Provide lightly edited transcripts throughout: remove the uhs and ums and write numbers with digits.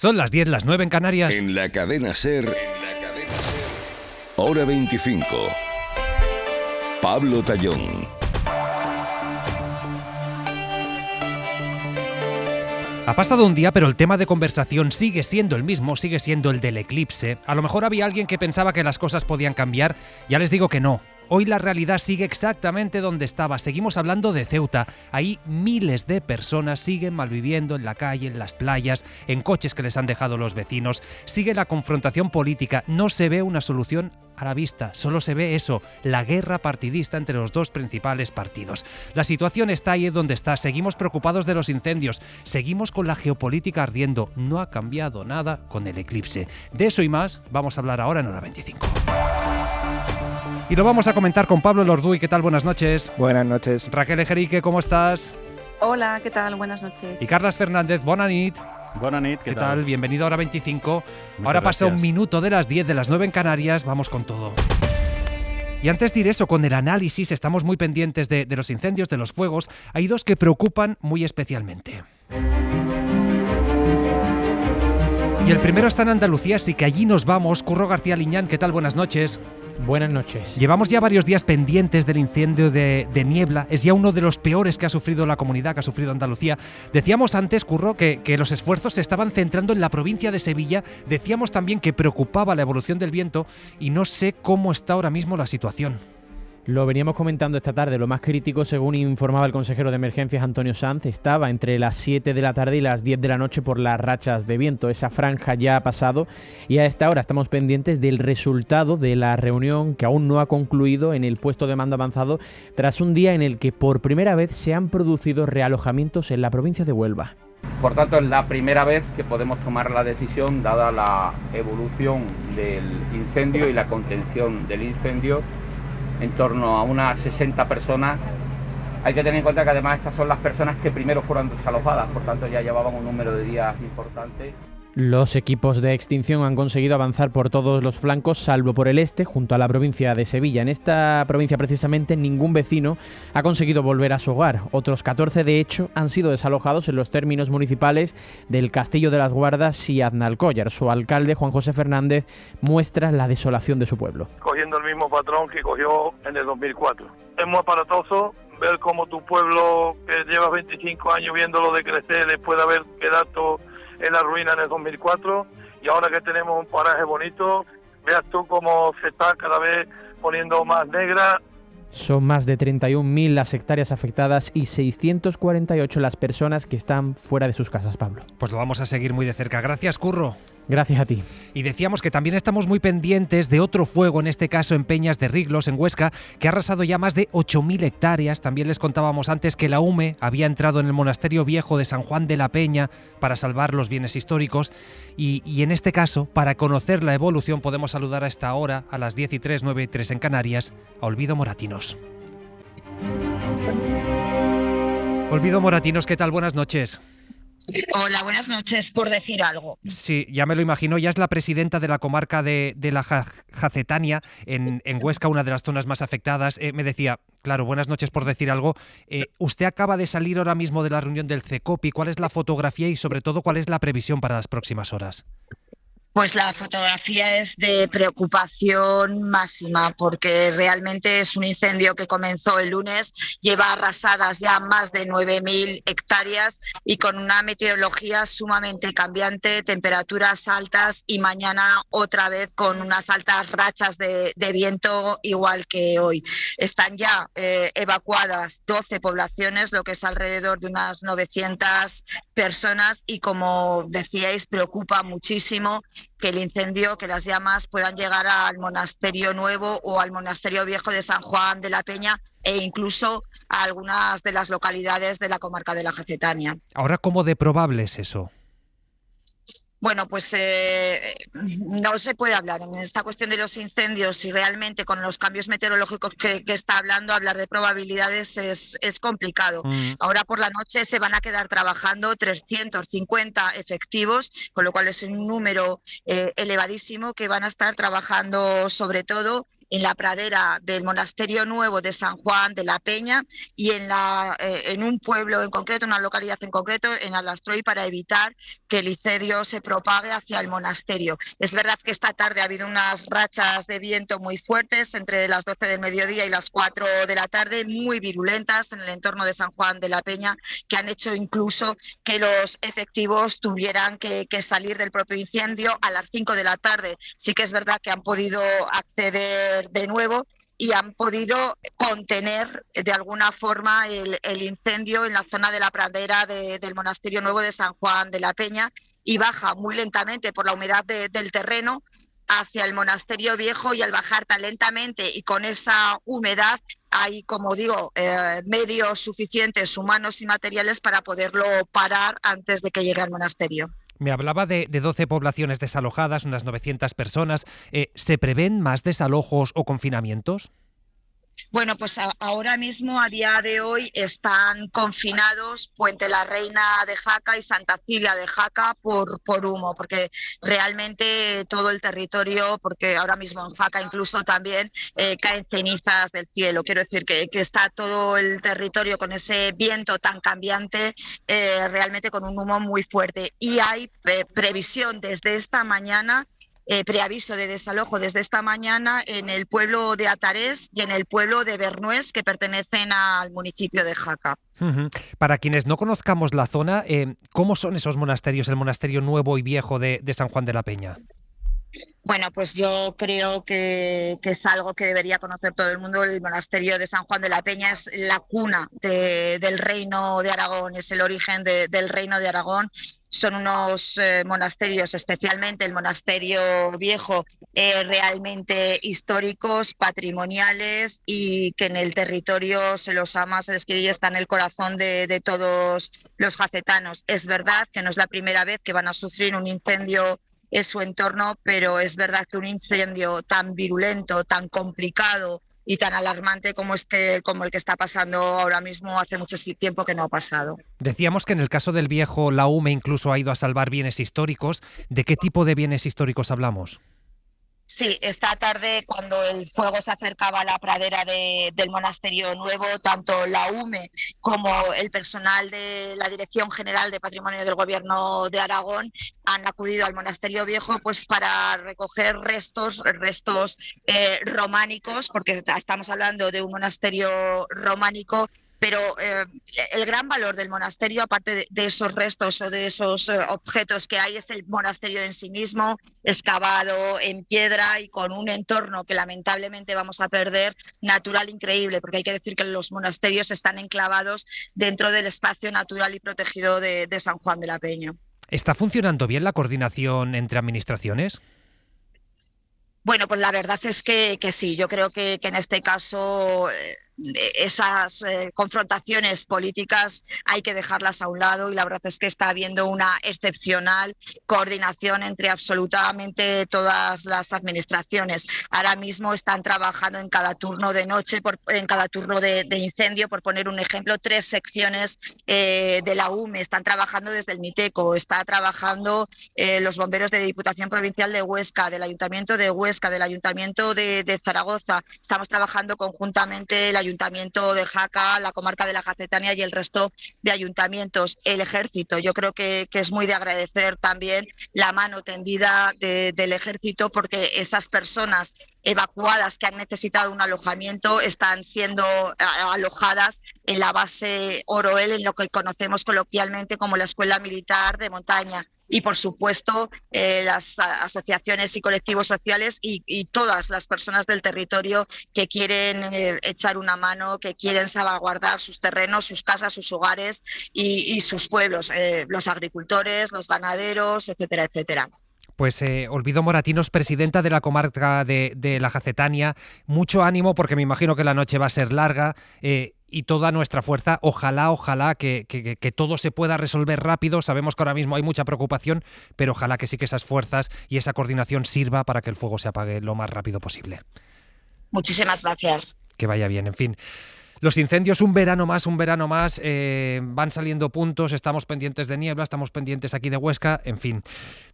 Son las 10, las 9 en Canarias. En la cadena SER, Hora 25. Pablo Tallón. Ha pasado un día, pero el tema de conversación sigue siendo el mismo, sigue siendo el del eclipse. A lo mejor había alguien que pensaba que las cosas podían cambiar. Ya les digo que no. Hoy la realidad sigue exactamente donde estaba. Seguimos hablando de Ceuta. Ahí miles de personas siguen malviviendo en la calle, en las playas, en coches que les han dejado los vecinos. Sigue la confrontación política. No se ve una solución a la vista. Solo se ve eso, la guerra partidista entre los dos principales partidos. La situación está ahí donde está. Seguimos preocupados de los incendios. Seguimos con la geopolítica ardiendo. No ha cambiado nada con el eclipse. De eso y más vamos a hablar ahora en Hora 25. Y lo vamos a comentar con Pablo Lorduy. ¿Qué tal? Buenas noches. Buenas noches. Raquel Ejerique, ¿cómo estás? Hola, ¿qué tal? Buenas noches. Y Carlas Fernández, bona nit. Buenas noches, ¿Qué tal? Bienvenido a Hora 25. Muchas Ahora pasa gracias. un minuto de las 10, de las 9 en Canarias. Vamos con todo. Y antes de ir eso, con el análisis, estamos muy pendientes de los incendios, de los fuegos. Hay dos que preocupan muy especialmente. Y el primero está en Andalucía, así que allí nos vamos. Curro García Liñán, ¿qué tal? Buenas noches. Buenas noches. Llevamos ya varios días pendientes del incendio de Niebla. Es ya uno de los peores que ha sufrido la comunidad, que ha sufrido Andalucía. Decíamos antes, Curro, que los esfuerzos se estaban centrando en la provincia de Sevilla. Decíamos también que preocupaba la evolución del viento y no sé cómo está ahora mismo la situación. Lo veníamos comentando esta tarde. Lo más crítico, según informaba el consejero de emergencias Antonio Sanz, estaba entre las 7 de la tarde y las 10 de la noche por las rachas de viento. Esa franja ya ha pasado y a esta hora estamos pendientes del resultado de la reunión que aún no ha concluido en el puesto de mando avanzado tras un día en el que por primera vez se han producido realojamientos en la provincia de Huelva. Por tanto, es la primera vez que podemos tomar la decisión, dada la evolución del incendio y la contención del incendio, en torno a unas 60 personas. Hay que tener en cuenta que además estas son las personas que primero fueron desalojadas, por tanto ya llevaban un número de días importante. Los equipos de extinción han conseguido avanzar por todos los flancos, salvo por el este, junto a la provincia de Sevilla. En esta provincia, precisamente, ningún vecino ha conseguido volver a su hogar. Otros 14, de hecho, han sido desalojados en los términos municipales del Castillo de las Guardas y Aznalcóllar. Su alcalde, Juan José Fernández, muestra la desolación de su pueblo. Cogiendo el mismo patrón que cogió en el 2004. Es muy aparatoso ver cómo tu pueblo, que lleva 25 años viéndolo decrecer después de haber quedado en la ruina en el 2004, y ahora que tenemos un paraje bonito, veas tú cómo se está cada vez poniendo más negra. Son más de 31.000 las hectáreas afectadas y 648 las personas que están fuera de sus casas, Pablo. Pues lo vamos a seguir muy de cerca. Gracias, Curro. Gracias a ti. Y decíamos que también estamos muy pendientes de otro fuego, en este caso en Peñas de Riglos, en Huesca, que ha arrasado ya más de 8.000 hectáreas. También les contábamos antes que la UME había entrado en el monasterio viejo de San Juan de la Peña para salvar los bienes históricos. Y en este caso, para conocer la evolución, podemos saludar a esta hora, a las 10:03, 9:03 en Canarias, a Olvido Moratinos. Olvido Moratinos, ¿qué tal? Buenas noches. Hola, buenas noches, por decir algo. Sí, ya me lo imagino, ya es la presidenta de la comarca de la Jacetania, en Huesca, una de las zonas más afectadas. Me decía, claro, buenas noches por decir algo. Usted acaba de salir ahora mismo de la reunión del CECOPI. ¿Cuál es la fotografía y sobre todo cuál es la previsión para las próximas horas? Pues la fotografía es de preocupación máxima, porque realmente es un incendio que comenzó el lunes, lleva arrasadas ya más de 9.000 hectáreas y con una meteorología sumamente cambiante, temperaturas altas y mañana otra vez con unas altas rachas de viento igual que hoy. Están ya evacuadas 12 poblaciones, lo que es alrededor de unas 900 personas y, como decíais, preocupa muchísimo que el incendio, que las llamas puedan llegar al monasterio nuevo o al monasterio viejo de San Juan de la Peña e incluso a algunas de las localidades de la comarca de la Jacetania. Ahora, ¿cómo de probable es eso? Bueno, pues no se puede hablar en esta cuestión de los incendios y realmente con los cambios meteorológicos que está hablando, hablar de probabilidades es complicado. Ahora por la noche se van a quedar trabajando 350 efectivos, con lo cual es un número elevadísimo que van a estar trabajando sobre todo en la pradera del Monasterio Nuevo de San Juan de la Peña y en un pueblo en concreto, una localidad en concreto, en Alastroy, para evitar que el incendio se propague hacia el monasterio. Es verdad que esta tarde ha habido unas rachas de viento muy fuertes entre las 12 del mediodía y las 4 de la tarde, muy virulentas en el entorno de San Juan de la Peña, que han hecho incluso que los efectivos tuvieran que salir del propio incendio a las 5 de la tarde. Sí que es verdad que han podido acceder de nuevo y han podido contener de alguna forma el incendio en la zona de la pradera del Monasterio Nuevo de San Juan de la Peña, y baja muy lentamente por la humedad del terreno hacia el Monasterio Viejo, y al bajar tan lentamente y con esa humedad hay, como digo, medios suficientes, humanos y materiales, para poderlo parar antes de que llegue al monasterio. Me hablaba de 12 poblaciones desalojadas, unas 900 personas. ¿Se prevén más desalojos o confinamientos? Bueno, pues ahora mismo, a día de hoy, están confinados Puente la Reina de Jaca y Santa Cilia de Jaca por humo, porque realmente todo el territorio, porque ahora mismo en Jaca incluso también caen cenizas del cielo. Quiero decir que está todo el territorio con ese viento tan cambiante, realmente con un humo muy fuerte. Y hay previsión desde esta mañana, preaviso de desalojo desde esta mañana en el pueblo de Atarés y en el pueblo de Bernués, que pertenecen al municipio de Jaca. Para quienes no conozcamos la zona, ¿cómo son esos monasterios, el monasterio nuevo y viejo de San Juan de la Peña? Bueno, pues yo creo que es algo que debería conocer todo el mundo. El monasterio de San Juan de la Peña es la cuna del Reino de Aragón, es el origen del Reino de Aragón. Son unos monasterios, especialmente el monasterio viejo, realmente históricos, patrimoniales, y que en el territorio se los ama, se les quiere y está en el corazón de todos los jacetanos. Es verdad que no es la primera vez que van a sufrir un incendio en su entorno, pero es verdad que un incendio tan virulento, tan complicado y tan alarmante como el que está pasando ahora mismo, hace mucho tiempo que no ha pasado. Decíamos que en el caso del viejo, la UME incluso ha ido a salvar bienes históricos. ¿De qué tipo de bienes históricos hablamos? Sí, esta tarde, cuando el fuego se acercaba a la pradera del Monasterio Nuevo, tanto la UME como el personal de la Dirección General de Patrimonio del Gobierno de Aragón han acudido al Monasterio Viejo, pues para recoger restos románicos, porque estamos hablando de un monasterio románico. Pero el gran valor del monasterio, aparte de esos restos o de esos objetos que hay, es el monasterio en sí mismo, excavado en piedra y con un entorno que lamentablemente vamos a perder, natural, increíble, porque hay que decir que los monasterios están enclavados dentro del espacio natural y protegido de San Juan de la Peña. ¿Está funcionando bien la coordinación entre administraciones? Bueno, pues la verdad es que sí. Yo creo que en este caso esas confrontaciones políticas hay que dejarlas a un lado, y la verdad es que está habiendo una excepcional coordinación entre absolutamente todas las administraciones. Ahora mismo están trabajando en cada turno de noche, en cada turno de incendio, por poner un ejemplo, 3 secciones de la UME están trabajando desde el Miteco, está trabajando los bomberos de Diputación Provincial de Huesca, del Ayuntamiento de Huesca, del Ayuntamiento de Zaragoza. Estamos trabajando conjuntamente el Ayuntamiento de Jaca, la comarca de la Jacetania y el resto de ayuntamientos. El Ejército, yo creo que es muy de agradecer también la mano tendida del Ejército, porque esas personas evacuadas que han necesitado un alojamiento están siendo alojadas en la base Oroel, en lo que conocemos coloquialmente como la Escuela Militar de Montaña. Y, por supuesto, las asociaciones y colectivos sociales y todas las personas del territorio que quieren echar una mano, que quieren salvaguardar sus terrenos, sus casas, sus hogares y sus pueblos, los agricultores, los ganaderos, etcétera, etcétera. Pues Olvido Moratinos, presidenta de la comarca de la Jacetania, mucho ánimo, porque me imagino que la noche va a ser larga, y toda nuestra fuerza. Ojalá que todo se pueda resolver rápido. Sabemos que ahora mismo hay mucha preocupación, pero ojalá que sí que esas fuerzas y esa coordinación sirva para que el fuego se apague lo más rápido posible. Muchísimas gracias. Que vaya bien, en fin. Los incendios un verano más, van saliendo puntos, estamos pendientes de Niebla, estamos pendientes aquí de Huesca, en fin.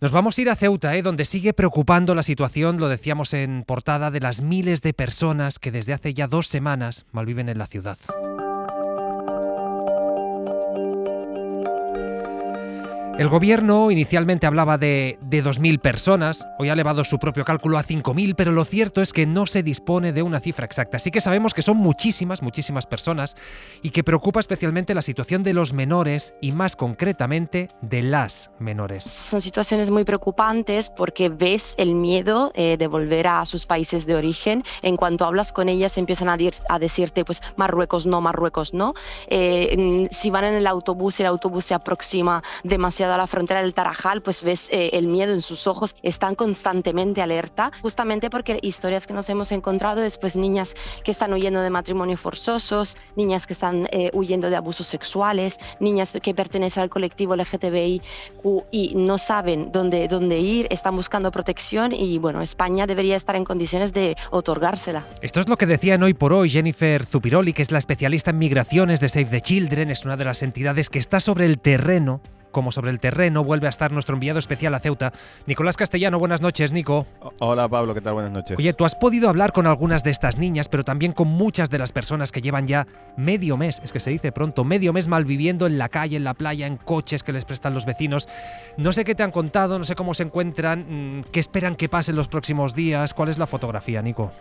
Nos vamos a ir a Ceuta, donde sigue preocupando la situación, lo decíamos en portada, de las miles de personas que desde hace ya 2 semanas malviven en la ciudad. El gobierno inicialmente hablaba de 2.000 personas, hoy ha elevado su propio cálculo a 5.000, pero lo cierto es que no se dispone de una cifra exacta. Sí que sabemos que son muchísimas personas y que preocupa especialmente la situación de los menores y más concretamente de las menores. Son situaciones muy preocupantes porque ves el miedo de volver a sus países de origen. En cuanto hablas con ellas empiezan a decirte pues Marruecos no. Si van en el autobús se aproxima demasiado a la frontera del Tarajal, pues ves el miedo en sus ojos, están constantemente alerta, justamente porque historias que nos hemos encontrado después, niñas que están huyendo de matrimonios forzosos, niñas que están huyendo de abusos sexuales, niñas que pertenecen al colectivo LGTBIQ y no saben dónde ir, están buscando protección y bueno, España debería estar en condiciones de otorgársela. Esto es lo que decía en Hoy por Hoy Jennifer Zupiroli, que es la especialista en migraciones de Save the Children, es una de las entidades que está sobre el terreno. Como sobre el terreno vuelve a estar nuestro enviado especial a Ceuta, Nicolás Castellano. Buenas noches, Nico. Hola, Pablo, ¿qué tal? Buenas noches. Oye, tú has podido hablar con algunas de estas niñas, pero también con muchas de las personas que llevan ya medio mes, es que se dice pronto, medio mes malviviendo en la calle, en la playa, en coches que les prestan los vecinos. No sé qué te han contado, no sé cómo se encuentran, qué esperan que pasen los próximos días. ¿Cuál es la fotografía, Nico?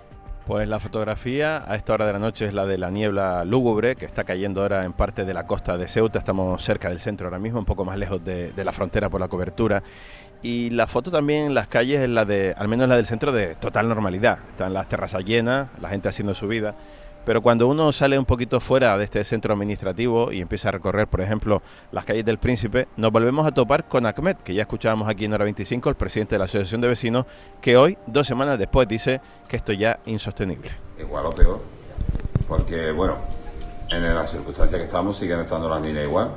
Pues la fotografía a esta hora de la noche es la de la niebla lúgubre que está cayendo ahora en parte de la costa de Ceuta. Estamos cerca del centro ahora mismo, un poco más lejos de la frontera por la cobertura. Y la foto también en las calles es la de, al menos la del centro, de total normalidad. Están las terrazas llenas, la gente haciendo su vida. Pero cuando uno sale un poquito fuera de este centro administrativo y empieza a recorrer, por ejemplo, las calles del Príncipe, nos volvemos a topar con Ahmed, que ya escuchábamos aquí en Hora 25, el presidente de la Asociación de Vecinos, que hoy, 2 semanas después, dice que esto ya es insostenible. Igual o peor, porque, bueno, en las circunstancias que estamos siguen estando las niñas igual,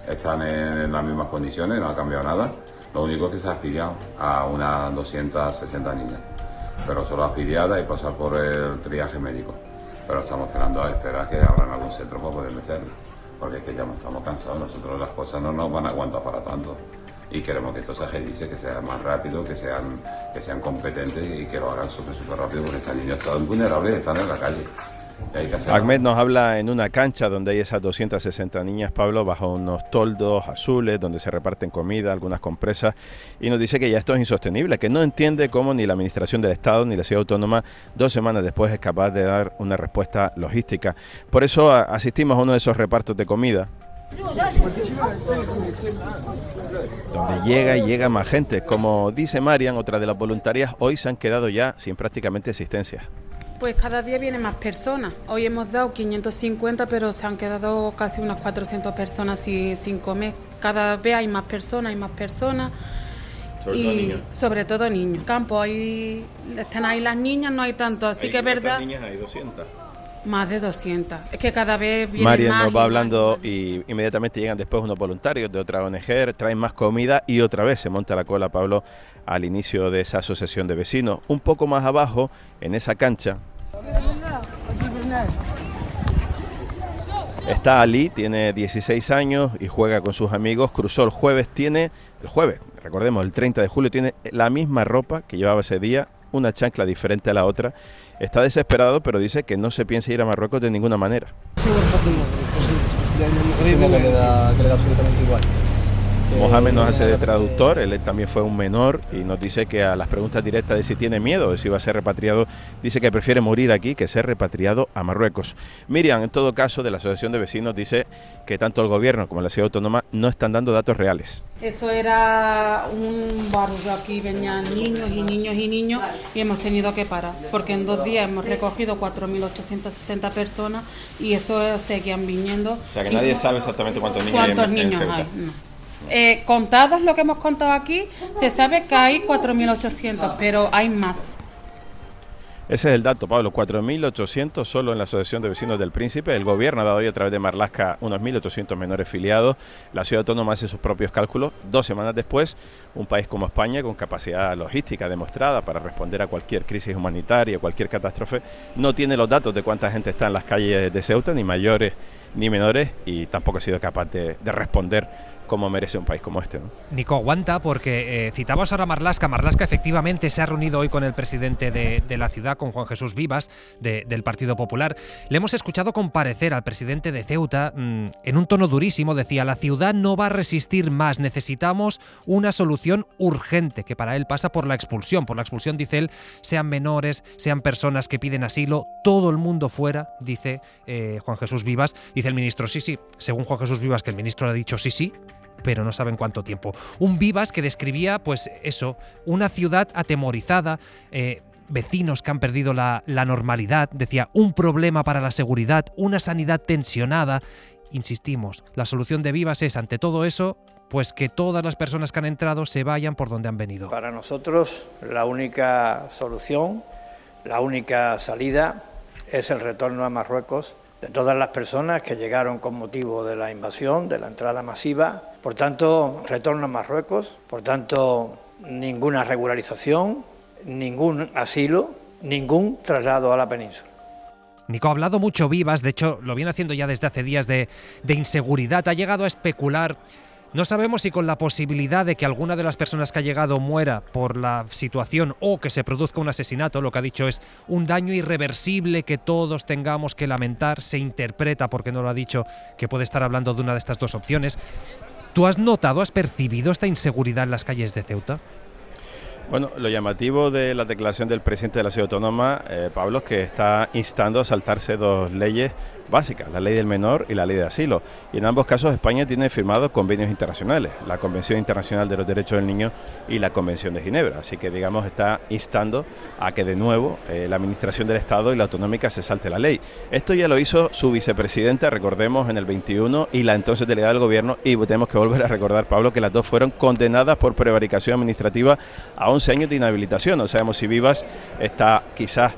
están en las mismas condiciones, no ha cambiado nada. Lo único es que se ha afiliado a unas 260 niñas, pero solo afiliadas y pasar por el triaje médico. Pero estamos esperando a esperar que abran algún centro para poder meterlo, porque es que ya estamos cansados, nosotros las cosas no nos van a aguantar para tanto y queremos que esto se agilice, que sea más rápido, que sean competentes y que lo hagan súper rápido, porque estas niñas están vulnerables y están en la calle. Ahmed nos habla en una cancha donde hay esas 260 niñas, Pablo, bajo unos toldos azules donde se reparten comida, algunas compresas, y nos dice que ya esto es insostenible, que no entiende cómo ni la Administración del Estado ni la Ciudad Autónoma 2 semanas después es capaz de dar una respuesta logística. Por eso asistimos a uno de esos repartos de comida, donde llega más gente. Como dice Marian, otra de las voluntarias, hoy se han quedado ya sin prácticamente existencia. Pues cada día vienen más personas. Hoy hemos dado 550, pero se han quedado casi unas 400 personas sin comer. Cada vez hay más personas. Sobre todo niños. Campo, ahí están ahí las niñas, no hay tanto, así que es verdad. ¿Cuántas niñas hay? 200. Más de 200. Es que cada vez vienen Marian más. nos va hablando y inmediatamente llegan después unos voluntarios de otra ONG, traen más comida y otra vez se monta la cola, Pablo, al inicio de esa asociación de vecinos. Un poco más abajo, en esa cancha, está Ali, tiene 16 años y juega con sus amigos. Cruzó el jueves, recordemos, el 30 de julio, tiene la misma ropa que llevaba ese día, una chancla diferente a la otra. Está desesperado, pero dice que no se piensa ir a Marruecos de ninguna manera. Que le da absolutamente igual. Mohamed nos hace de traductor, él también fue un menor y nos dice que a las preguntas directas de si tiene miedo, de si va a ser repatriado, dice que prefiere morir aquí que ser repatriado a Marruecos. Miriam, en todo caso, de la Asociación de Vecinos, dice que tanto el gobierno como la Ciudad Autónoma no están dando datos reales. Eso era un barrio, aquí venían niños y hemos tenido que parar, porque en 2 días hemos recogido 4.860 personas y eso seguían viniendo. O sea que nadie sabe exactamente cuántos niños hay en Ceuta. Hay, no. Contados lo que hemos contado aquí, se sabe que hay 4.800, pero hay más. Ese es el dato, Pablo, 4.800 solo en la Asociación de Vecinos del Príncipe. El gobierno ha dado hoy a través de Marlaska unos 1.800 menores filiados. La ciudad autónoma hace sus propios cálculos. 2 semanas después, un país como España, con capacidad logística demostrada para responder a cualquier crisis humanitaria, cualquier catástrofe, no tiene los datos de cuánta gente está en las calles de Ceuta, ni mayores ni menores, y tampoco ha sido capaz de responder como merece un país como este, ¿no? Nico, aguanta, porque citabas ahora a Marlaska. Marlaska efectivamente se ha reunido hoy con el presidente de la ciudad, con Juan Jesús Vivas, del Partido Popular. Le hemos escuchado comparecer al presidente de Ceuta en un tono durísimo. Decía, la ciudad no va a resistir más, necesitamos una solución urgente, que para él pasa por la expulsión. Por la expulsión, dice él, sean menores, sean personas que piden asilo, todo el mundo fuera, dice Juan Jesús Vivas. Dice el ministro, sí, según Juan Jesús Vivas, que el ministro le ha dicho sí, pero no saben cuánto tiempo. Un Vivas que describía, pues eso, una ciudad atemorizada, vecinos que han perdido la normalidad, decía, un problema para la seguridad, una sanidad tensionada. Insistimos, la solución de Vivas es, ante todo eso, pues que todas las personas que han entrado se vayan por donde han venido. Para nosotros, la única solución, la única salida es el retorno a Marruecos de todas las personas que llegaron con motivo de la invasión, de la entrada masiva. Por tanto, retorno a Marruecos, por tanto, ninguna regularización, ningún asilo, ningún traslado a la península. Nico, ha hablado mucho Vivas, de hecho lo viene haciendo ya desde hace días de inseguridad, ha llegado a especular. No sabemos si con la posibilidad de que alguna de las personas que ha llegado muera por la situación o que se produzca un asesinato, lo que ha dicho es un daño irreversible que todos tengamos que lamentar, se interpreta, porque no lo ha dicho, que puede estar hablando de una de estas dos opciones. ¿Tú has notado, has percibido esta inseguridad en las calles de Ceuta? Bueno, lo llamativo de la declaración del presidente de la ciudad autónoma, Pablo, es que está instando a saltarse 2 leyes básicas, la ley del menor y la ley de asilo. Y en ambos casos España tiene firmados convenios internacionales, la Convención Internacional de los Derechos del Niño y la Convención de Ginebra. Así que, digamos, está instando a que de nuevo la Administración del Estado y la autonómica se salte la ley. Esto ya lo hizo su vicepresidenta, recordemos, en el 21, y la entonces delegada del gobierno, y tenemos que volver a recordar, Pablo, que las dos fueron condenadas por prevaricación administrativa a 11 años de inhabilitación. No sabemos si Vivas está quizás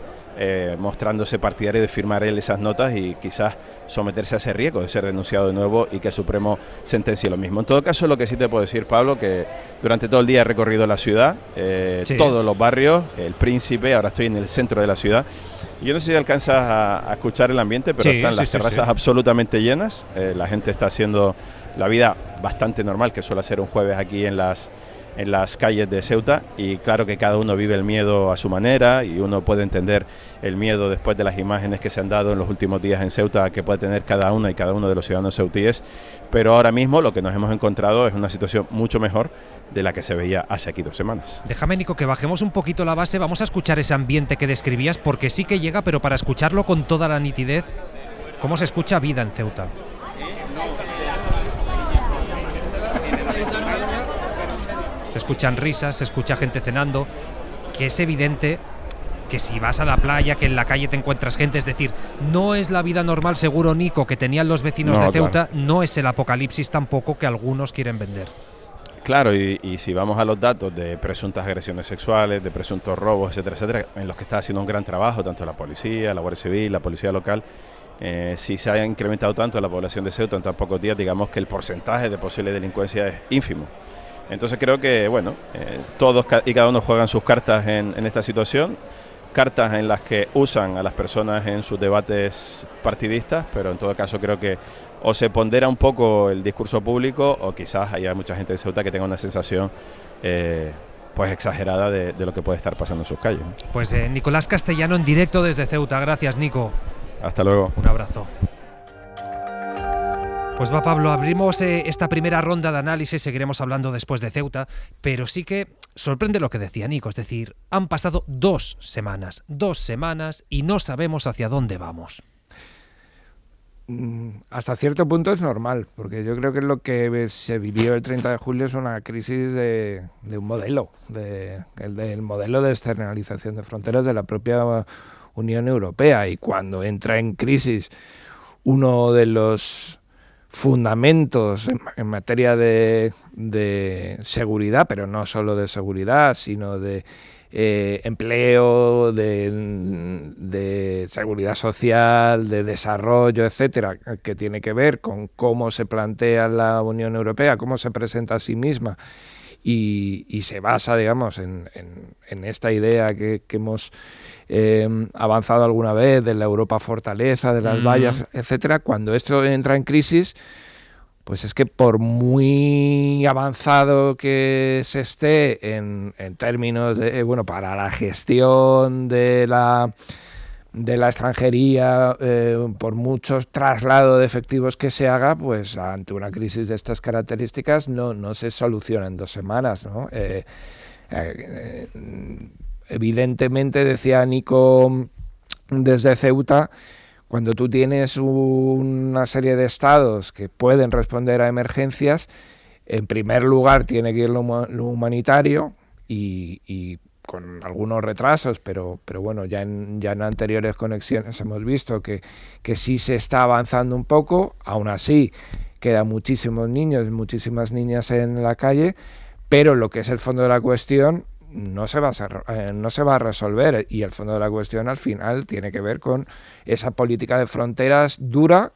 mostrándose partidario de firmar él esas notas y quizás someterse a ese riesgo de ser denunciado de nuevo y que el Supremo sentencie lo mismo. En todo caso, lo que sí te puedo decir, Pablo, que durante todo el día he recorrido la ciudad, todos los barrios, el Príncipe, ahora estoy en el centro de la ciudad. Yo no sé si alcanzas a escuchar el ambiente, pero están las terrazas absolutamente llenas, la gente está haciendo la vida bastante normal, que suele ser un jueves aquí en las calles de Ceuta, y claro que cada uno vive el miedo a su manera y uno puede entender el miedo después de las imágenes que se han dado en los últimos días en Ceuta que puede tener cada una y cada uno de los ciudadanos ceutíes, pero ahora mismo lo que nos hemos encontrado es una situación mucho mejor de la que se veía hace aquí 2 semanas. Déjame, Nico, que bajemos un poquito la base, vamos a escuchar ese ambiente que describías, porque sí que llega, pero para escucharlo con toda la nitidez, ¿cómo se escucha vida en Ceuta? Se escuchan risas, se escucha gente cenando, que es evidente que si vas a la playa, que en la calle te encuentras gente, es decir, no es la vida normal, seguro, Nico, que tenían los vecinos de Ceuta, claro. No es el apocalipsis tampoco que algunos quieren vender. Claro, y si vamos a los datos de presuntas agresiones sexuales, de presuntos robos, etcétera, etcétera, en los que está haciendo un gran trabajo tanto la policía, la Guardia Civil, la policía local, si se ha incrementado tanto la población de Ceuta en tan pocos días, digamos que el porcentaje de posible delincuencia es ínfimo. Entonces creo que, bueno, todos y cada uno juegan sus cartas en esta situación, cartas en las que usan a las personas en sus debates partidistas, pero en todo caso creo que o se pondera un poco el discurso público o quizás haya mucha gente de Ceuta que tenga una sensación pues exagerada de lo que puede estar pasando en sus calles. Pues Nicolás Castellano en directo desde Ceuta. Gracias, Nico. Hasta luego. Un abrazo. Pues va, Pablo, abrimos esta primera ronda de análisis, seguiremos hablando después de Ceuta, pero sí que sorprende lo que decía Nico, es decir, han pasado 2 semanas y no sabemos hacia dónde vamos. Hasta cierto punto es normal, porque yo creo que lo que se vivió el 30 de julio es una crisis de un modelo, del modelo de externalización de fronteras de la propia Unión Europea, y cuando entra en crisis uno de los fundamentos en materia de seguridad, pero no solo de seguridad, sino de empleo, de seguridad social, de desarrollo, etcétera, que tiene que ver con cómo se plantea la Unión Europea, cómo se presenta a sí misma, y se basa, digamos, en esta idea que hemos avanzado alguna vez de la Europa fortaleza, de las vallas, etcétera. Cuando esto entra en crisis, pues es que por muy avanzado que se esté en términos de, bueno, para la gestión de la extranjería, por muchos traslados de efectivos que se haga, pues ante una crisis de estas características no se soluciona en 2 semanas, ¿no? Evidentemente, decía Nico desde Ceuta, cuando tú tienes una serie de estados que pueden responder a emergencias, en primer lugar tiene que ir lo humanitario y con algunos retrasos, pero bueno, ya en anteriores conexiones hemos visto que sí se está avanzando un poco. Aún así quedan muchísimos niños, muchísimas niñas en la calle, pero lo que es el fondo de la cuestión no se va a resolver, y el fondo de la cuestión al final tiene que ver con esa política de fronteras dura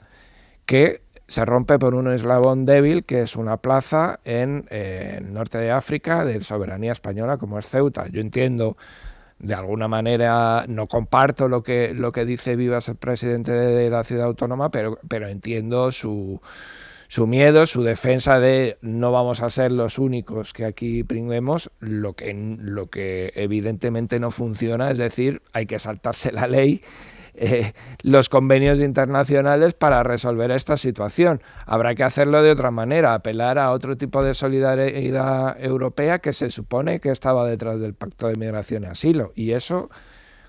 que se rompe por un eslabón débil, que es una plaza en el norte de África de soberanía española como es Ceuta. Yo entiendo, de alguna manera, no comparto lo que dice Vivas, el presidente de la ciudad autónoma, pero entiendo su miedo, su defensa de no vamos a ser los únicos que aquí pringuemos. Lo que evidentemente no funciona, es decir, hay que saltarse la ley, los convenios internacionales para resolver esta situación. Habrá que hacerlo de otra manera, apelar a otro tipo de solidaridad europea que se supone que estaba detrás del Pacto de Migración y Asilo, y eso,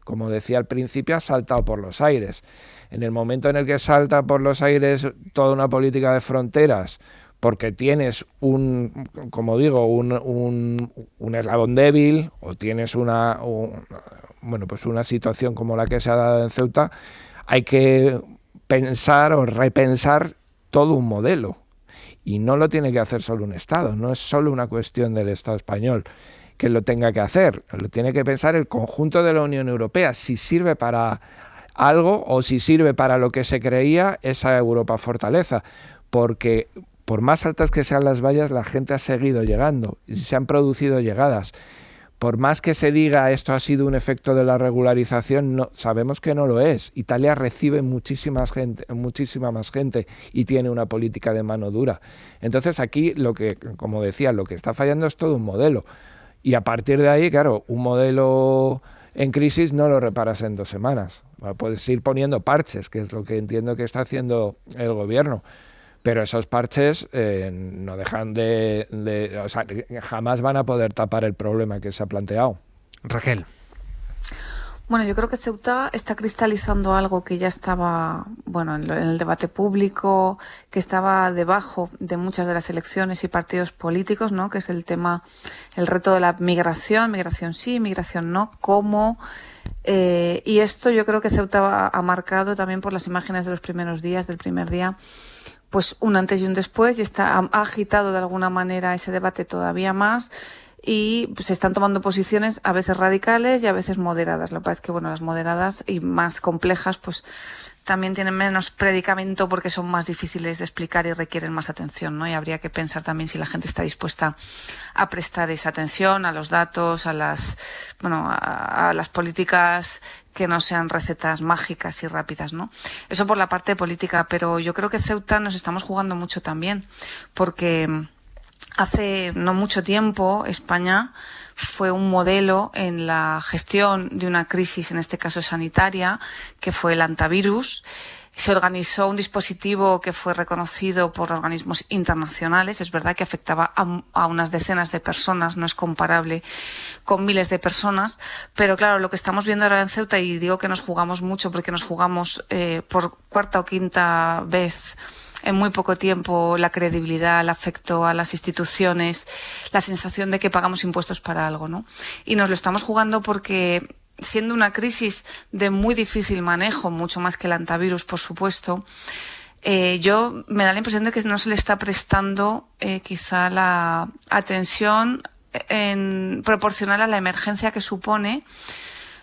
como decía al principio, ha saltado por los aires. En el momento en el que salta por los aires toda una política de fronteras, porque tienes un eslabón débil, o tienes una situación como la que se ha dado en Ceuta, hay que pensar o repensar todo un modelo. Y no lo tiene que hacer solo un Estado, no es solo una cuestión del Estado español que lo tenga que hacer, lo tiene que pensar el conjunto de la Unión Europea, si sirve para algo o si sirve para lo que se creía esa Europa fortaleza, porque por más altas que sean las vallas, la gente ha seguido llegando y se han producido llegadas. Por más que se diga esto ha sido un efecto de la regularización, no, sabemos que no lo es. Italia recibe muchísima más gente y tiene una política de mano dura. Entonces aquí, como decía, lo que está fallando es todo un modelo. Y a partir de ahí, claro, un modelo en crisis no lo reparas en 2 semanas. Puedes ir poniendo parches, que es lo que entiendo que está haciendo el gobierno. Pero esos parches no dejan o sea, jamás van a poder tapar el problema que se ha planteado. Raquel. Bueno, yo creo que Ceuta está cristalizando algo que ya estaba, bueno, en el debate público, que estaba debajo de muchas de las elecciones y partidos políticos, ¿no? Que es el reto de la migración sí, migración no, cómo. Y esto yo creo que Ceuta ha marcado también por las imágenes de los primeros días, del primer día, pues un antes y un después, y ha agitado de alguna manera ese debate todavía más. Y pues, se están tomando posiciones a veces radicales y a veces moderadas. Lo que pasa es que, bueno, las moderadas y más complejas pues también tienen menos predicamento porque son más difíciles de explicar y requieren más atención, ¿no? Y habría que pensar también si la gente está dispuesta a prestar esa atención a los datos, a las políticas que no sean recetas mágicas y rápidas, ¿no? Eso por la parte política, pero yo creo que Ceuta nos estamos jugando mucho también, porque hace no mucho tiempo España fue un modelo en la gestión de una crisis, en este caso sanitaria, que fue el antivirus. Se organizó un dispositivo que fue reconocido por organismos internacionales. Es verdad que afectaba a unas decenas de personas, no es comparable con miles de personas, pero claro, lo que estamos viendo ahora en Ceuta, y digo que nos jugamos mucho porque nos jugamos por 4ª o 5ª vez en muy poco tiempo la credibilidad, el afecto a las instituciones, la sensación de que pagamos impuestos para algo, ¿no? Y nos lo estamos jugando porque, siendo una crisis de muy difícil manejo, mucho más que el antivirus, por supuesto, yo me da la impresión de que no se le está prestando quizá la atención proporcional a la emergencia que supone.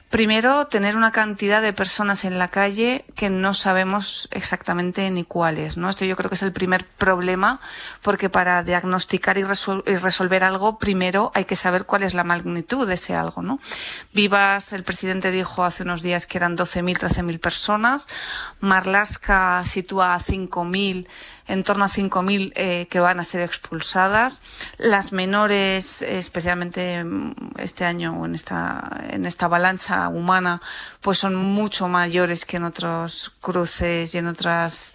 Primero, tener una cantidad de personas en la calle que no sabemos exactamente ni cuáles, ¿no? Esto yo creo que es el primer problema, porque para diagnosticar y resolver algo, primero hay que saber cuál es la magnitud de ese algo, ¿no? Vivas, el presidente dijo hace unos días que eran 12.000, 13.000 personas. Marlaska sitúa a 5.000, en torno a 5.000 que van a ser expulsadas. Las menores, especialmente este año en esta avalancha humana, pues son mucho mayores que en otros cruces y en otras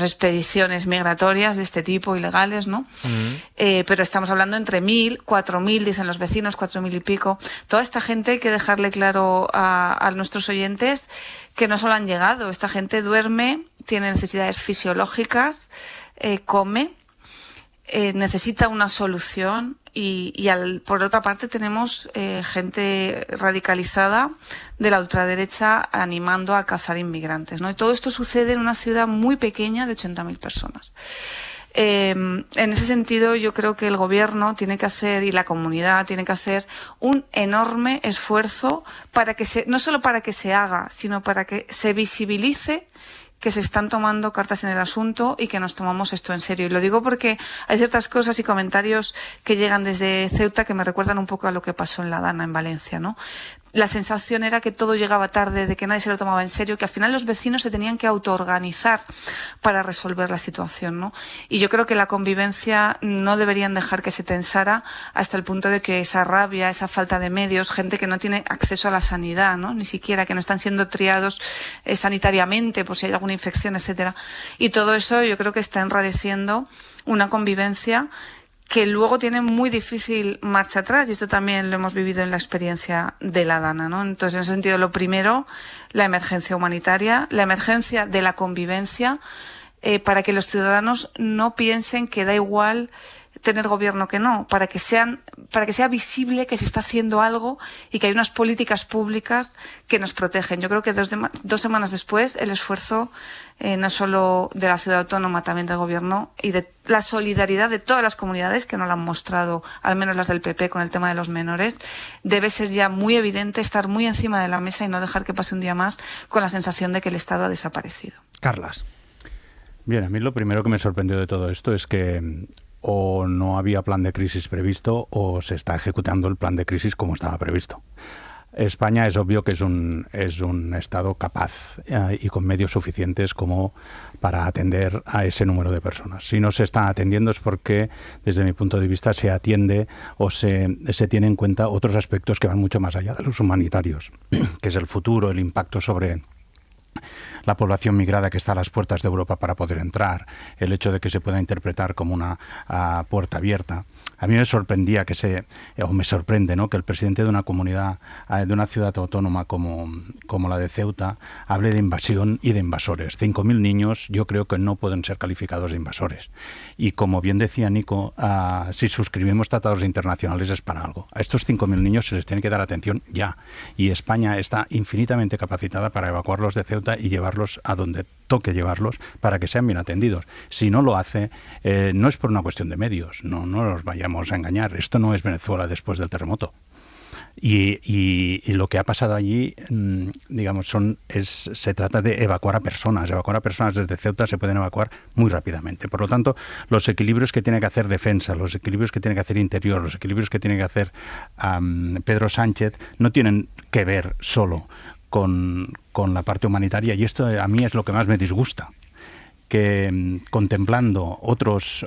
expediciones migratorias de este tipo, ilegales, ¿no? Pero estamos hablando entre 1.000, 4.000, dicen los vecinos, 4.000 y pico. Toda esta gente hay que dejarle claro a nuestros oyentes que no solo han llegado. Esta gente duerme, tiene necesidades fisiológicas, come, necesita una solución. Por otra parte tenemos gente radicalizada de la ultraderecha animando a cazar inmigrantes, ¿no? Y todo esto sucede en una ciudad muy pequeña de 80.000 personas. En ese sentido, yo creo que el gobierno tiene que hacer, y la comunidad tiene que hacer, un enorme esfuerzo para que no solo para que se haga, sino para que se visibilice que se están tomando cartas en el asunto y que nos tomamos esto en serio. Y lo digo porque hay ciertas cosas y comentarios que llegan desde Ceuta que me recuerdan un poco a lo que pasó en La Dana, en Valencia, ¿no? La sensación era que todo llegaba tarde, de que nadie se lo tomaba en serio, que al final los vecinos se tenían que autoorganizar para resolver la situación, ¿no? Y yo creo que la convivencia no deberían dejar que se tensara hasta el punto de que esa rabia, esa falta de medios, gente que no tiene acceso a la sanidad, ¿no? Ni siquiera, que no están siendo triados sanitariamente por si hay alguna infección, etcétera. Y todo eso yo creo que está enrareciendo una convivencia que luego tiene muy difícil marcha atrás, y esto también lo hemos vivido en la experiencia de La Dana, ¿no? Entonces, en ese sentido, lo primero, la emergencia humanitaria, la emergencia de la convivencia, para que los ciudadanos no piensen que da igual tener gobierno que no, para que sea visible que se está haciendo algo y que hay unas políticas públicas que nos protegen. Yo creo que dos semanas después el esfuerzo no solo de la ciudad autónoma, también del gobierno, y de la solidaridad de todas las comunidades que nos la han mostrado, al menos las del PP con el tema de los menores, debe ser ya muy evidente, estar muy encima de la mesa y no dejar que pase un día más con la sensación de que el Estado ha desaparecido. Carlas. Bien, a mí lo primero que me sorprendió de todo esto es que o no había plan de crisis previsto o se está ejecutando el plan de crisis como estaba previsto. España es obvio que es un Estado capaz y con medios suficientes como para atender a ese número de personas. Si no se está atendiendo es porque, desde mi punto de vista, se atiende o se tiene en cuenta otros aspectos que van mucho más allá de los humanitarios, que es el futuro, el impacto sobre la población migrada que está a las puertas de Europa para poder entrar, el hecho de que se pueda interpretar como una puerta abierta. A mí me sorprendía me sorprende, ¿no?, que el presidente de una comunidad, de una ciudad autónoma como la de Ceuta, hable de invasión y de invasores. 5.000 niños yo creo que no pueden ser calificados de invasores. Y como bien decía Nico, si suscribimos tratados internacionales es para algo. A estos 5.000 niños se les tiene que dar atención ya. Y España está infinitamente capacitada para evacuarlos de Ceuta y llevarlos a donde toque llevarlos para que sean bien atendidos. Si no lo hace, no es por una cuestión de medios, no nos vayamos a engañar. Esto no es Venezuela después del terremoto. Y lo que ha pasado allí, digamos, se trata de evacuar a personas. Evacuar a personas desde Ceuta se pueden evacuar muy rápidamente. Por lo tanto, los equilibrios que tiene que hacer Defensa, los equilibrios que tiene que hacer Interior, los equilibrios que tiene que hacer Pedro Sánchez no tienen que ver solo con la parte humanitaria, y esto a mí es lo que más me disgusta, que contemplando otros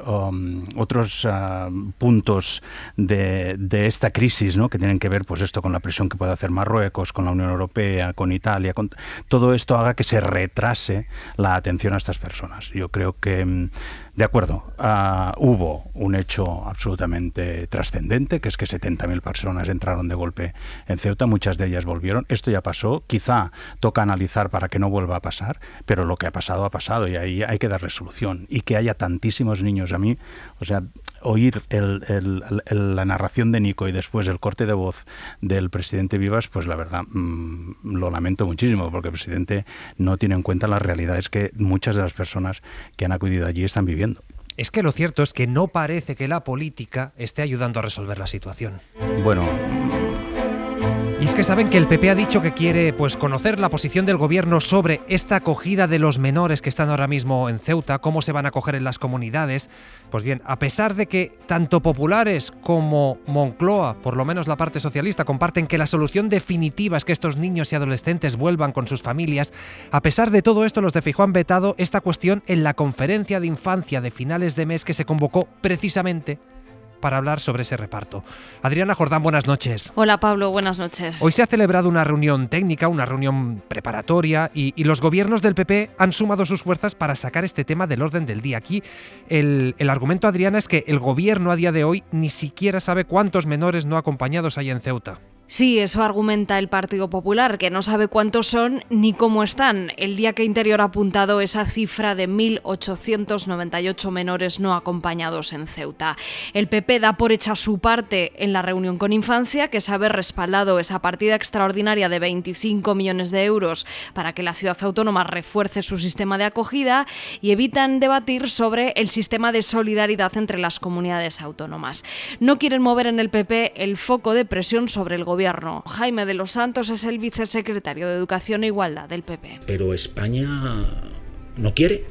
puntos de esta crisis, ¿no?, que tienen que ver, pues esto, con la presión que puede hacer Marruecos, con la Unión Europea, con Italia, con todo esto haga que se retrase la atención a estas personas. Yo creo que, de acuerdo, hubo un hecho absolutamente trascendente, que es que 70.000 personas entraron de golpe en Ceuta, muchas de ellas volvieron. Esto ya pasó, quizá toca analizar para que no vuelva a pasar, pero lo que ha pasado y ahí hay que dar resolución. Y que haya tantísimos niños, a mí, o sea, oír la narración de Nico y después el corte de voz del presidente Vivas, pues la verdad lo lamento muchísimo, porque el presidente no tiene en cuenta las realidades que muchas de las personas que han acudido allí están viviendo. Es que lo cierto es que no parece que la política esté ayudando a resolver la situación. Bueno... Y es que saben que el PP ha dicho que quiere conocer la posición del gobierno sobre esta acogida de los menores que están ahora mismo en Ceuta, cómo se van a acoger en las comunidades. Pues bien, a pesar de que tanto populares como Moncloa, por lo menos la parte socialista, comparten que la solución definitiva es que estos niños y adolescentes vuelvan con sus familias, a pesar de todo esto, los de Feijóo han vetado esta cuestión en la conferencia de infancia de finales de mes que se convocó precisamente para hablar sobre ese reparto. Adriana Jordán, buenas noches. Hola Pablo, buenas noches. Hoy se ha celebrado una reunión técnica, una reunión preparatoria y los gobiernos del PP han sumado sus fuerzas para sacar este tema del orden del día. Aquí el argumento, Adriana, es que el gobierno a día de hoy ni siquiera sabe cuántos menores no acompañados hay en Ceuta. Sí, eso argumenta el Partido Popular, que no sabe cuántos son ni cómo están. El día que Interior ha apuntado esa cifra de 1.898 menores no acompañados en Ceuta. El PP da por hecha su parte en la reunión con Infancia, que se ha respaldado esa partida extraordinaria de 25 millones de euros para que la ciudad autónoma refuerce su sistema de acogida, y evitan debatir sobre el sistema de solidaridad entre las comunidades autónomas. No quieren mover en el PP el foco de presión sobre el gobierno. Jaime de los Santos es el vicesecretario de Educación e Igualdad del PP. Pero España no quiere,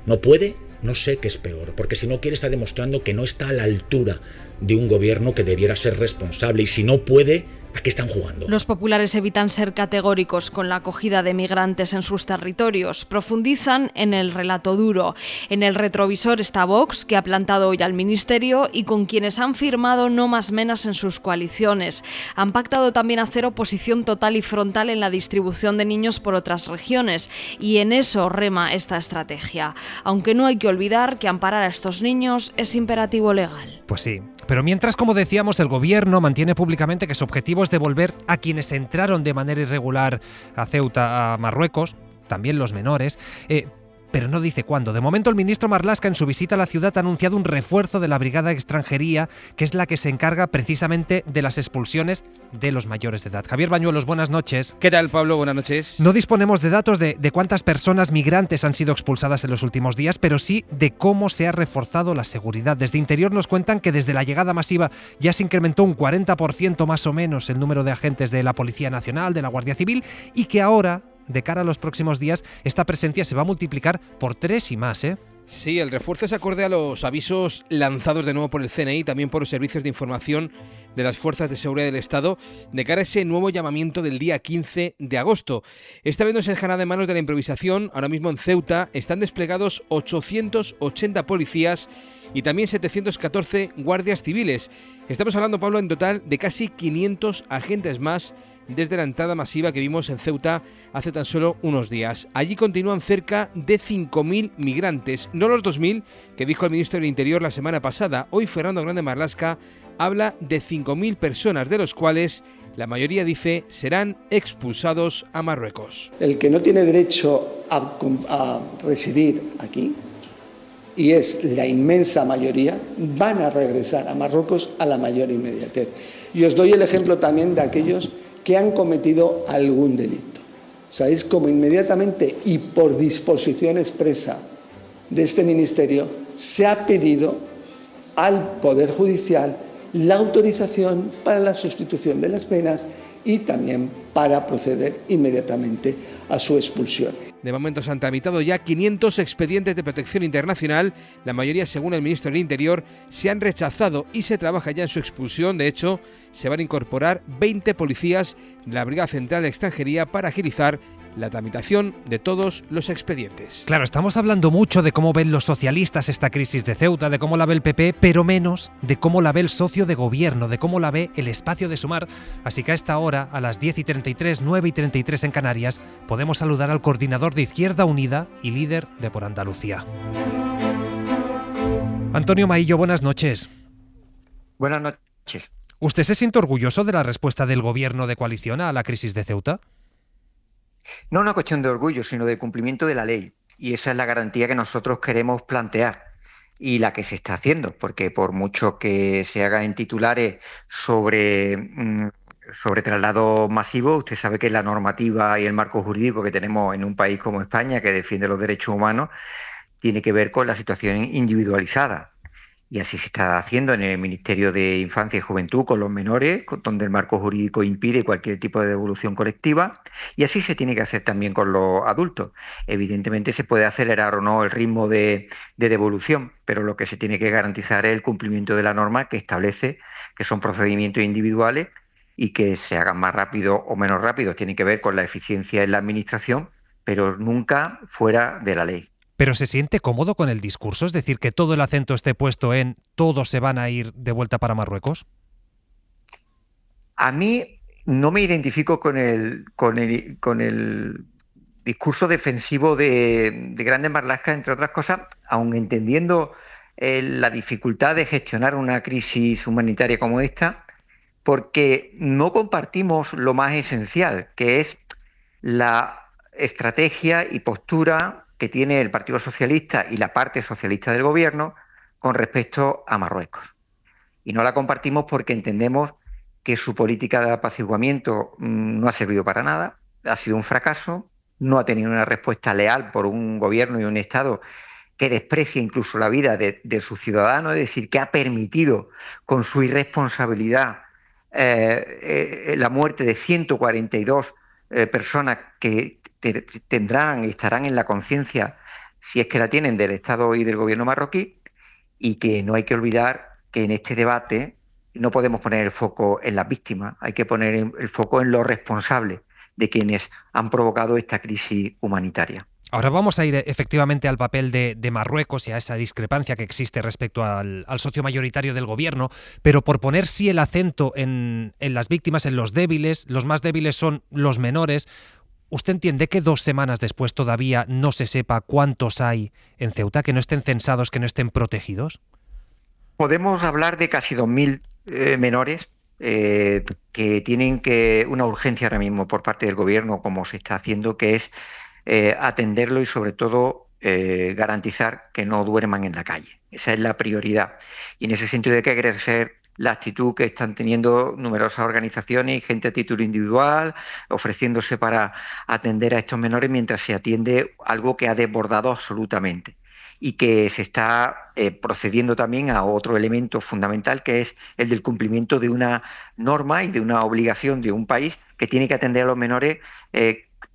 no puede, no sé qué es peor, porque si no quiere está demostrando que no está a la altura de un gobierno que debiera ser responsable, y si no puede, ¿a qué están jugando? Los populares evitan ser categóricos con la acogida de migrantes en sus territorios. Profundizan en el relato duro. En el retrovisor está Vox, que ha plantado hoy al Ministerio y con quienes han firmado no más menas en sus coaliciones. Han pactado también hacer oposición total y frontal en la distribución de niños por otras regiones, y en eso rema esta estrategia. Aunque no hay que olvidar que amparar a estos niños es imperativo legal. Pues sí. Pero mientras, como decíamos, el gobierno mantiene públicamente que su objetivo es devolver a quienes entraron de manera irregular a Ceuta, a Marruecos, también los menores, pero no dice cuándo. De momento, el ministro Marlaska, en su visita a la ciudad, ha anunciado un refuerzo de la Brigada de Extranjería, que es la que se encarga precisamente de las expulsiones de los mayores de edad. Javier Bañuelos, buenas noches. ¿Qué tal, Pablo? Buenas noches. No disponemos de datos de cuántas personas migrantes han sido expulsadas en los últimos días, pero sí de cómo se ha reforzado la seguridad. Desde Interior nos cuentan que desde la llegada masiva ya se incrementó un 40% más o menos el número de agentes de la Policía Nacional, de la Guardia Civil, y que ahora, de cara a los próximos días, esta presencia se va a multiplicar por 3 y más, ¿eh? Sí, el refuerzo es acorde a los avisos lanzados de nuevo por el CNI, también por los servicios de información de las Fuerzas de Seguridad del Estado, de cara a ese nuevo llamamiento del día 15 de agosto. Esta vez no se deja nada en manos de la improvisación. Ahora mismo en Ceuta están desplegados 880 policías y también 714 guardias civiles. Estamos hablando, Pablo, en total de casi 500 agentes más desde la entrada masiva que vimos en Ceuta hace tan solo unos días. Allí continúan cerca de 5.000 migrantes, no los 2.000 que dijo el ministro del Interior la semana pasada. Hoy Fernando Grande Marlaska habla de 5.000 personas, de los cuales la mayoría, dice, serán expulsados a Marruecos. El que no tiene derecho a residir aquí, y es la inmensa mayoría, van a regresar a Marruecos a la mayor inmediatez. Y os doy el ejemplo también de aquellos que han cometido algún delito. ¿Sabéis cómo inmediatamente y por disposición expresa de este ministerio se ha pedido al Poder Judicial la autorización para la sustitución de las penas y también para proceder inmediatamente a su expulsión? De momento se han tramitado ya 500 expedientes de protección internacional. La mayoría, según el ministro del Interior, se han rechazado y se trabaja ya en su expulsión. De hecho, se van a incorporar 20 policías de la Brigada Central de Extranjería para agilizar la tramitación de todos los expedientes. Claro, estamos hablando mucho de cómo ven los socialistas esta crisis de Ceuta, de cómo la ve el PP, pero menos de cómo la ve el socio de gobierno, de cómo la ve el espacio de Sumar. Así que a esta hora, a las 10:33, 9:33 en Canarias, podemos saludar al coordinador de Izquierda Unida y líder de Por Andalucía. Antonio Maillo, buenas noches. Buenas noches. ¿Usted se siente orgulloso de la respuesta del gobierno de coalición a la crisis de Ceuta? No una cuestión de orgullo, sino de cumplimiento de la ley. Y esa es la garantía que nosotros queremos plantear y la que se está haciendo, porque por mucho que se haga en titulares sobre traslado masivo, usted sabe que la normativa y el marco jurídico que tenemos en un país como España, que defiende los derechos humanos, tiene que ver con la situación individualizada. Y así se está haciendo en el Ministerio de Infancia y Juventud con los menores, donde el marco jurídico impide cualquier tipo de devolución colectiva, y así se tiene que hacer también con los adultos. Evidentemente se puede acelerar o no el ritmo de devolución, pero lo que se tiene que garantizar es el cumplimiento de la norma que establece que son procedimientos individuales y que se hagan más rápido o menos rápido. Tiene que ver con la eficiencia en la administración, pero nunca fuera de la ley. ¿Pero se siente cómodo con el discurso? Es decir, que todo el acento esté puesto en todos se van a ir de vuelta para Marruecos. A mí no me identifico con el discurso defensivo de Grandes Marlaska, entre otras cosas, aun entendiendo la dificultad de gestionar una crisis humanitaria como esta, porque no compartimos lo más esencial, que es la estrategia y postura que tiene el Partido Socialista y la parte socialista del gobierno con respecto a Marruecos. Y no la compartimos porque entendemos que su política de apaciguamiento no ha servido para nada, ha sido un fracaso, no ha tenido una respuesta leal por un gobierno y un Estado que desprecia incluso la vida de sus ciudadanos, es decir, que ha permitido con su irresponsabilidad la muerte de 142 personas que tendrán y estarán en la conciencia, si es que la tienen, del Estado y del gobierno marroquí, y que no hay que olvidar que en este debate no podemos poner el foco en las víctimas, hay que poner el foco en los responsables de quienes han provocado esta crisis humanitaria. Ahora vamos a ir efectivamente al papel de Marruecos y a esa discrepancia que existe respecto al socio mayoritario del gobierno, pero por poner sí el acento en las víctimas, en los débiles, los más débiles son los menores. ¿Usted entiende que 2 semanas después todavía no se sepa cuántos hay en Ceuta, que no estén censados, que no estén protegidos? Podemos hablar de casi 2.000 menores que tienen una urgencia ahora mismo por parte del gobierno, como se está haciendo, que es atenderlo y sobre todo garantizar que no duerman en la calle. Esa es la prioridad. Y en ese sentido hay que agradecer la actitud que están teniendo numerosas organizaciones y gente a título individual, ofreciéndose para atender a estos menores mientras se atiende algo que ha desbordado absolutamente. Y que se está procediendo también a otro elemento fundamental, que es el del cumplimiento de una norma y de una obligación de un país que tiene que atender a los menores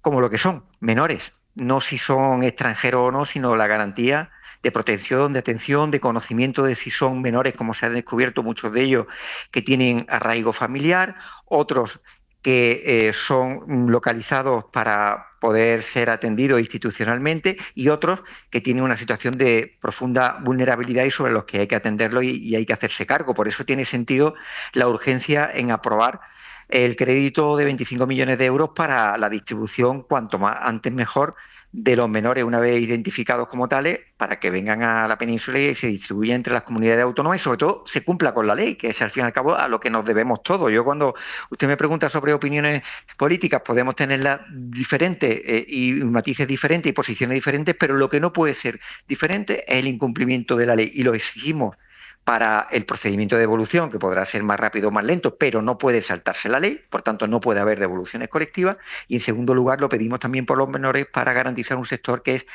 como lo que son, menores, no si son extranjeros o no, sino la garantía de protección, de atención, de conocimiento de si son menores, como se han descubierto muchos de ellos que tienen arraigo familiar, otros que son localizados para poder ser atendidos institucionalmente y otros que tienen una situación de profunda vulnerabilidad y sobre los que hay que atenderlo y hay que hacerse cargo. Por eso tiene sentido la urgencia en aprobar el crédito de 25 millones de euros para la distribución, cuanto más antes mejor, de los menores una vez identificados como tales, para que vengan a la península y se distribuyan entre las comunidades autónomas y sobre todo se cumpla con la ley, que es al fin y al cabo a lo que nos debemos todos. Yo cuando usted me pregunta sobre opiniones políticas podemos tenerlas diferentes y matices diferentes y posiciones diferentes, pero lo que no puede ser diferente es el incumplimiento de la ley y lo exigimos para el procedimiento de devolución, que podrá ser más rápido o más lento, pero no puede saltarse la ley, por tanto no puede haber devoluciones colectivas. Y en segundo lugar lo pedimos también por los menores para garantizar un sector que es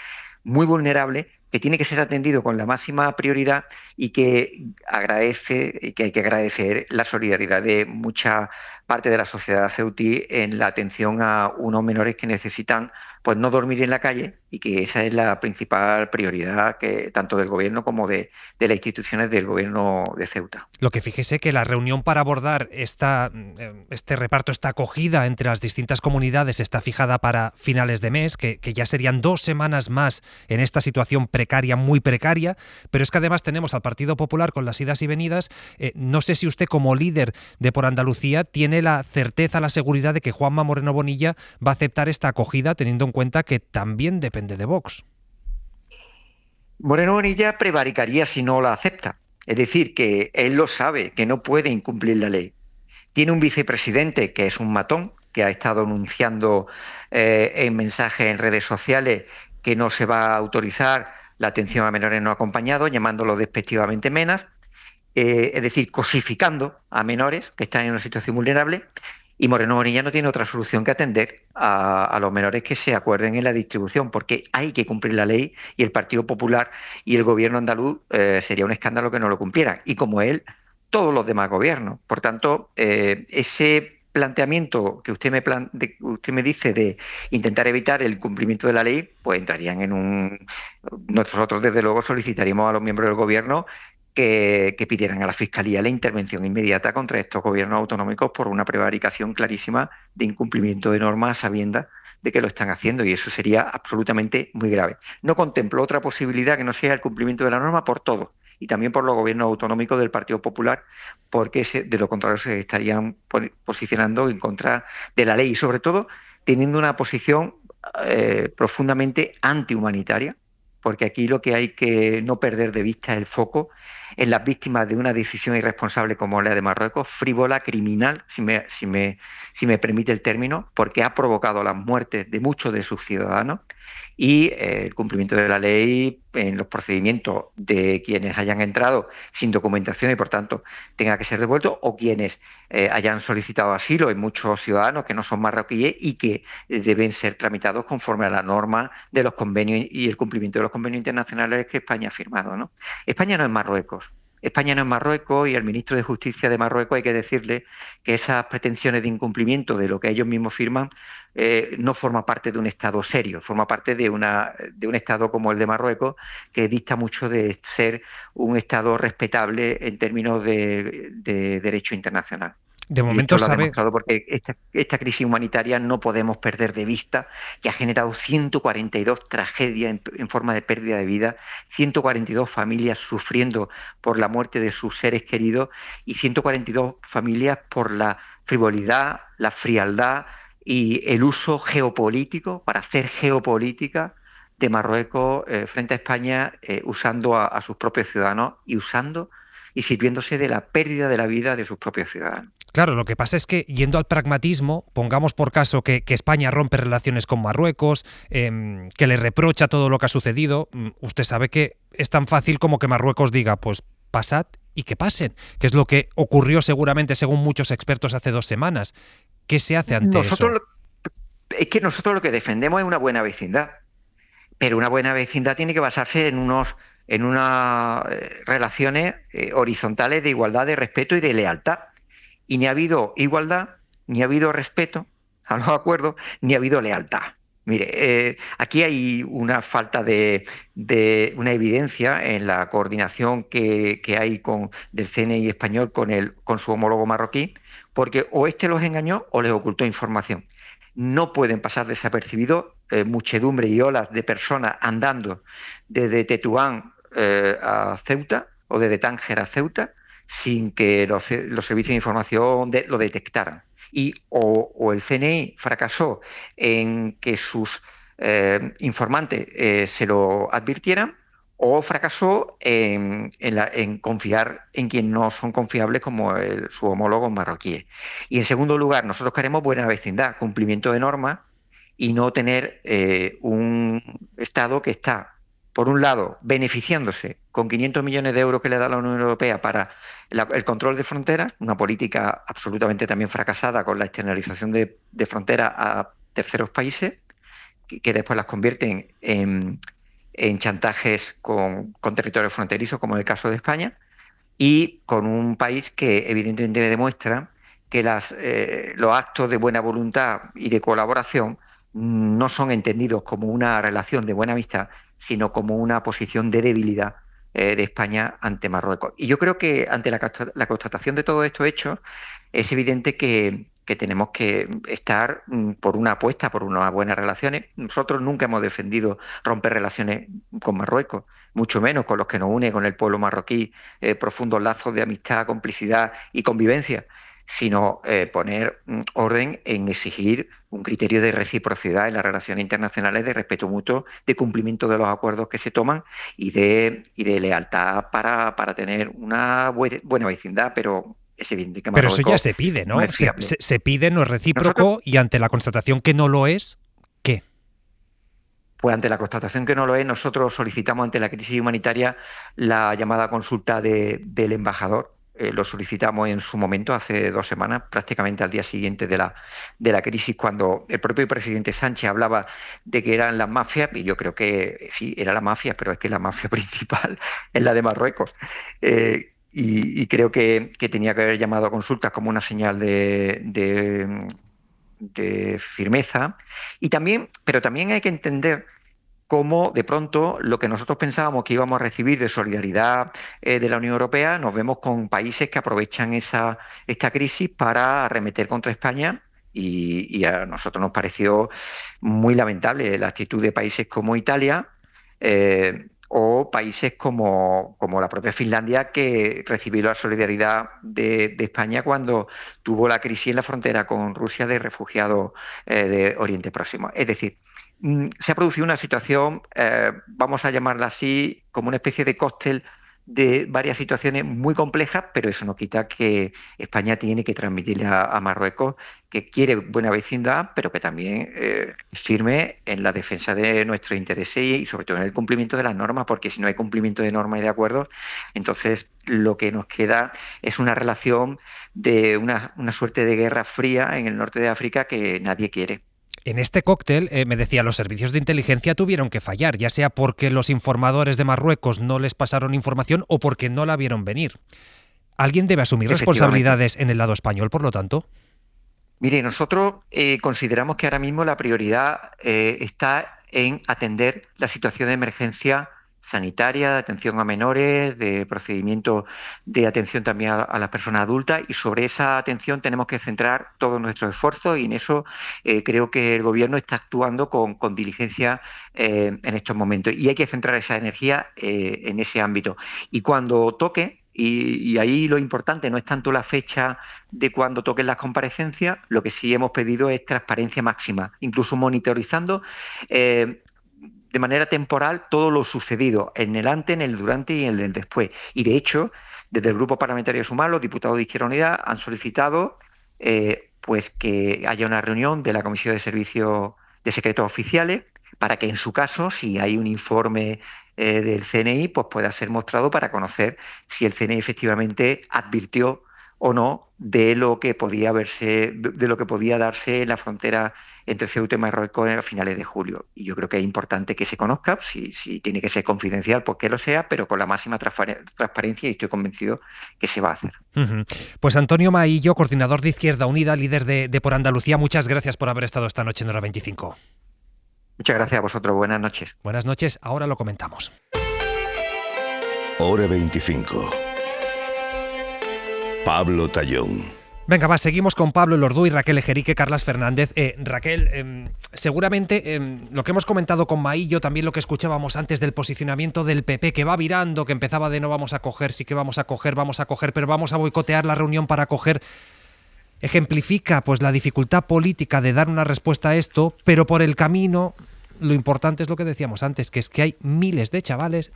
muy vulnerable, que tiene que ser atendido con la máxima prioridad y que hay que agradecer la solidaridad de mucha parte de la sociedad ceutí en la atención a unos menores que necesitan pues no dormir en la calle, y que esa es la principal prioridad que tanto del gobierno como de las instituciones del gobierno de Ceuta. Lo que fíjese que la reunión para abordar este reparto, esta acogida entre las distintas comunidades está fijada para finales de mes, que ya serían 2 semanas más en esta situación precaria, muy precaria, pero es que además tenemos al Partido Popular con las idas y venidas. No sé si usted como líder de Por Andalucía tiene la certeza, la seguridad de que Juanma Moreno Bonilla va a aceptar esta acogida, teniendo en cuenta que también depende de Vox. Moreno Bonilla prevaricaría si no la acepta. Es decir, que él lo sabe, que no puede incumplir la ley. Tiene un vicepresidente que es un matón, que ha estado anunciando en mensajes en redes sociales que no se va a autorizar la atención a menores no acompañados, llamándolos despectivamente menas, es decir, cosificando a menores que están en una situación vulnerable. Y Moreno Bonilla no tiene otra solución que atender a los menores que se acuerden en la distribución, porque hay que cumplir la ley, y el Partido Popular y el gobierno andaluz sería un escándalo que no lo cumplieran, y como él, todos los demás gobiernos. Por tanto, ese planteamiento que usted me dice de intentar evitar el cumplimiento de la ley, pues entrarían en un... Nosotros, desde luego, solicitaríamos a los miembros del gobierno que pidieran a la Fiscalía la intervención inmediata contra estos gobiernos autonómicos por una prevaricación clarísima de incumplimiento de normas a sabiendas de que lo están haciendo, y eso sería absolutamente muy grave. No contemplo otra posibilidad que no sea el cumplimiento de la norma por todos, y también por los gobiernos autonómicos del Partido Popular, porque de lo contrario se estarían posicionando en contra de la ley, y sobre todo teniendo una posición profundamente antihumanitaria, porque aquí lo que hay que no perder de vista es el foco en las víctimas de una decisión irresponsable como la de Marruecos, frívola, criminal, si me permite el término, porque ha provocado las muertes de muchos de sus ciudadanos, y el cumplimiento de la ley en los procedimientos de quienes hayan entrado sin documentación y por tanto tenga que ser devuelto, o quienes hayan solicitado asilo, en muchos ciudadanos que no son marroquíes y que deben ser tramitados conforme a la norma de los convenios y el cumplimiento de los convenios internacionales que España ha firmado, ¿no? España no es Marruecos. España no es Marruecos, y al ministro de Justicia de Marruecos hay que decirle que esas pretensiones de incumplimiento de lo que ellos mismos firman no forma parte de un Estado serio, forma parte de un Estado como el de Marruecos, que dista mucho de ser un Estado respetable en términos de derecho internacional. De momento y esto lo ha sabe... demostrado, porque esta crisis humanitaria no podemos perder de vista que ha generado 142 tragedias en forma de pérdida de vida, 142 familias sufriendo por la muerte de sus seres queridos, y 142 familias por la frivolidad, la frialdad y el uso geopolítico, para hacer geopolítica, de Marruecos frente a España, usando a sus propios ciudadanos y sirviéndose de la pérdida de la vida de sus propios ciudadanos. Claro, lo que pasa es que, yendo al pragmatismo, pongamos por caso que España rompe relaciones con Marruecos, que le reprocha todo lo que ha sucedido. Usted sabe que es tan fácil como que Marruecos diga, pues pasad y que pasen, que es lo que ocurrió seguramente, según muchos expertos, hace 2 semanas. ¿Qué se hace ante eso? Es que nosotros lo que defendemos es una buena vecindad, pero una buena vecindad tiene que basarse en unas relaciones horizontales de igualdad, de respeto y de lealtad. Y ni ha habido igualdad, ni ha habido respeto a los acuerdos, ni ha habido lealtad. Mire, aquí hay una falta de una evidencia en la coordinación que hay del CNI español con su homólogo marroquí, porque o este los engañó o les ocultó información. No pueden pasar desapercibidos muchedumbre y olas de personas andando desde Tetuán a Ceuta, o desde Tánger a Ceuta, sin que los servicios de información lo detectaran. O el CNI fracasó en que sus informantes se lo advirtieran, o fracasó en confiar en quienes no son confiables como su homólogo marroquí. Y en segundo lugar, nosotros queremos buena vecindad, cumplimiento de normas, y no tener un Estado que está, por un lado, beneficiándose con 500 millones de euros que le da la Unión Europea para el control de fronteras, una política absolutamente también fracasada con la externalización de fronteras a terceros países, que después las convierten en chantajes con territorios fronterizos, como en el caso de España, y con un país que evidentemente demuestra que los actos de buena voluntad y de colaboración no son entendidos como una relación de buena amistad, sino como una posición de debilidad de España ante Marruecos. Y yo creo que ante la constatación de todos estos hechos es evidente que tenemos que estar por una apuesta por unas buenas relaciones. Nosotros nunca hemos defendido romper relaciones con Marruecos, mucho menos con los que nos une con el pueblo marroquí profundos lazos de amistad, complicidad y convivencia, sino poner orden en exigir un criterio de reciprocidad en las relaciones internacionales, de respeto mutuo, de cumplimiento de los acuerdos que se toman y de lealtad para tener una buena vecindad, pero es evidente que Marruecos... Pero eso ya se pide, ¿no? Se pide, no es recíproco, y ante la constatación que no lo es, ¿qué? Pues ante la constatación que no lo es, nosotros solicitamos ante la crisis humanitaria la llamada consulta del embajador lo solicitamos en su momento, hace 2 semanas, prácticamente al día siguiente de la crisis, cuando el propio presidente Sánchez hablaba de que eran las mafias, y yo creo que sí, era la mafia, pero es que la mafia principal es la de Marruecos. Y creo que tenía que haber llamado a consultas como una señal de firmeza. Pero también hay que entender cómo de pronto lo que nosotros pensábamos que íbamos a recibir de solidaridad de la Unión Europea, nos vemos con países que aprovechan esta crisis para arremeter contra España, y a nosotros nos pareció muy lamentable la actitud de países como Italia o países como la propia Finlandia, que recibió la solidaridad de España cuando tuvo la crisis en la frontera con Rusia de refugiados de Oriente Próximo. Es decir, se ha producido una situación, vamos a llamarla así, como una especie de cóctel de varias situaciones muy complejas, pero eso no quita que España tiene que transmitirle a Marruecos que quiere buena vecindad, pero que también es firme en la defensa de nuestros intereses y sobre todo en el cumplimiento de las normas, porque si no hay cumplimiento de normas y de acuerdos, entonces lo que nos queda es una relación de una suerte de guerra fría en el norte de África que nadie quiere. En este cóctel, me decía, los servicios de inteligencia tuvieron que fallar, ya sea porque los informadores de Marruecos no les pasaron información o porque no la vieron venir. ¿Alguien debe asumir responsabilidades en el lado español, por lo tanto? Mire, nosotros consideramos que ahora mismo la prioridad está en atender la situación de emergencia sanitaria, de atención a menores, de procedimiento de atención también a las personas adultas, y sobre esa atención tenemos que centrar todos nuestros esfuerzos, y en eso creo que el Gobierno está actuando con diligencia en estos momentos, y hay que centrar esa energía en ese ámbito. Y cuando toque, y ahí lo importante no es tanto la fecha de cuando toquen las comparecencias, lo que sí hemos pedido es transparencia máxima, incluso monitorizando de manera temporal todo lo sucedido en el antes, en el durante y en el después. Y de hecho, desde el Grupo Parlamentario Sumar, los diputados de Izquierda Unida han solicitado pues que haya una reunión de la Comisión de Servicios de Secretos Oficiales para que en su caso, si hay un informe del CNI, pues pueda ser mostrado para conocer si el CNI efectivamente advirtió o no de lo que podía verse, de lo que podía darse en la frontera entre Ceuta y Marruecos a finales de julio. Y yo creo que es importante que se conozca, si tiene que ser confidencial, pues que lo sea, pero con la máxima transparencia, y estoy convencido que se va a hacer. Pues Antonio Maillo, coordinador de Izquierda Unida, líder de Por Andalucía, muchas gracias por haber estado esta noche en Hora 25. Muchas gracias a vosotros, buenas noches. Buenas noches, ahora lo comentamos. Hora 25. Pablo Tallón. Venga, va, seguimos con Pablo Elordú y Raquel Ejerique, Carlas Fernández. Raquel, seguramente lo que hemos comentado con Maillo, también lo que escuchábamos antes del posicionamiento del PP, que va virando, que empezaba de no vamos a coger, sí que vamos a coger, pero vamos a boicotear la reunión para coger, ejemplifica pues la dificultad política de dar una respuesta a esto, pero por el camino lo importante es lo que decíamos antes, que es que hay miles de chavales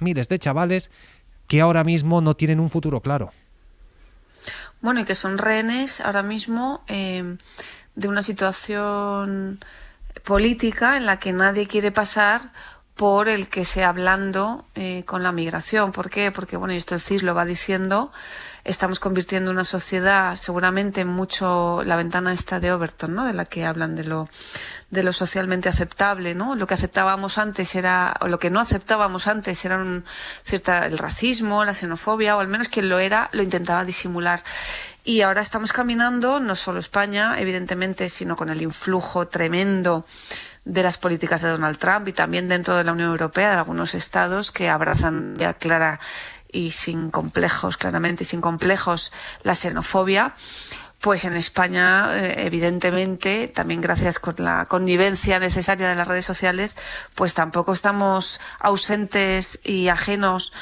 que ahora mismo no tienen un futuro claro. Bueno, y que son rehenes ahora mismo de una situación política en la que nadie quiere pasar por el que sea blando con la migración. ¿Por qué? Porque, bueno, y esto el CIS lo va diciendo, estamos convirtiendo una sociedad seguramente en mucho la ventana esta de Overton, ¿no? De la que hablan de lo socialmente aceptable, ¿no? Lo que aceptábamos antes era, o lo que no aceptábamos antes era el racismo, la xenofobia, o al menos quien lo era, lo intentaba disimular. Y ahora estamos caminando, no solo España, evidentemente, sino con el influjo tremendo de las políticas de Donald Trump y también dentro de la Unión Europea, de algunos estados que abrazan ya clara y sin complejos, claramente, y sin complejos, la xenofobia. Pues en España, evidentemente, también gracias con la connivencia necesaria de las redes sociales, pues tampoco estamos ausentes y ajenos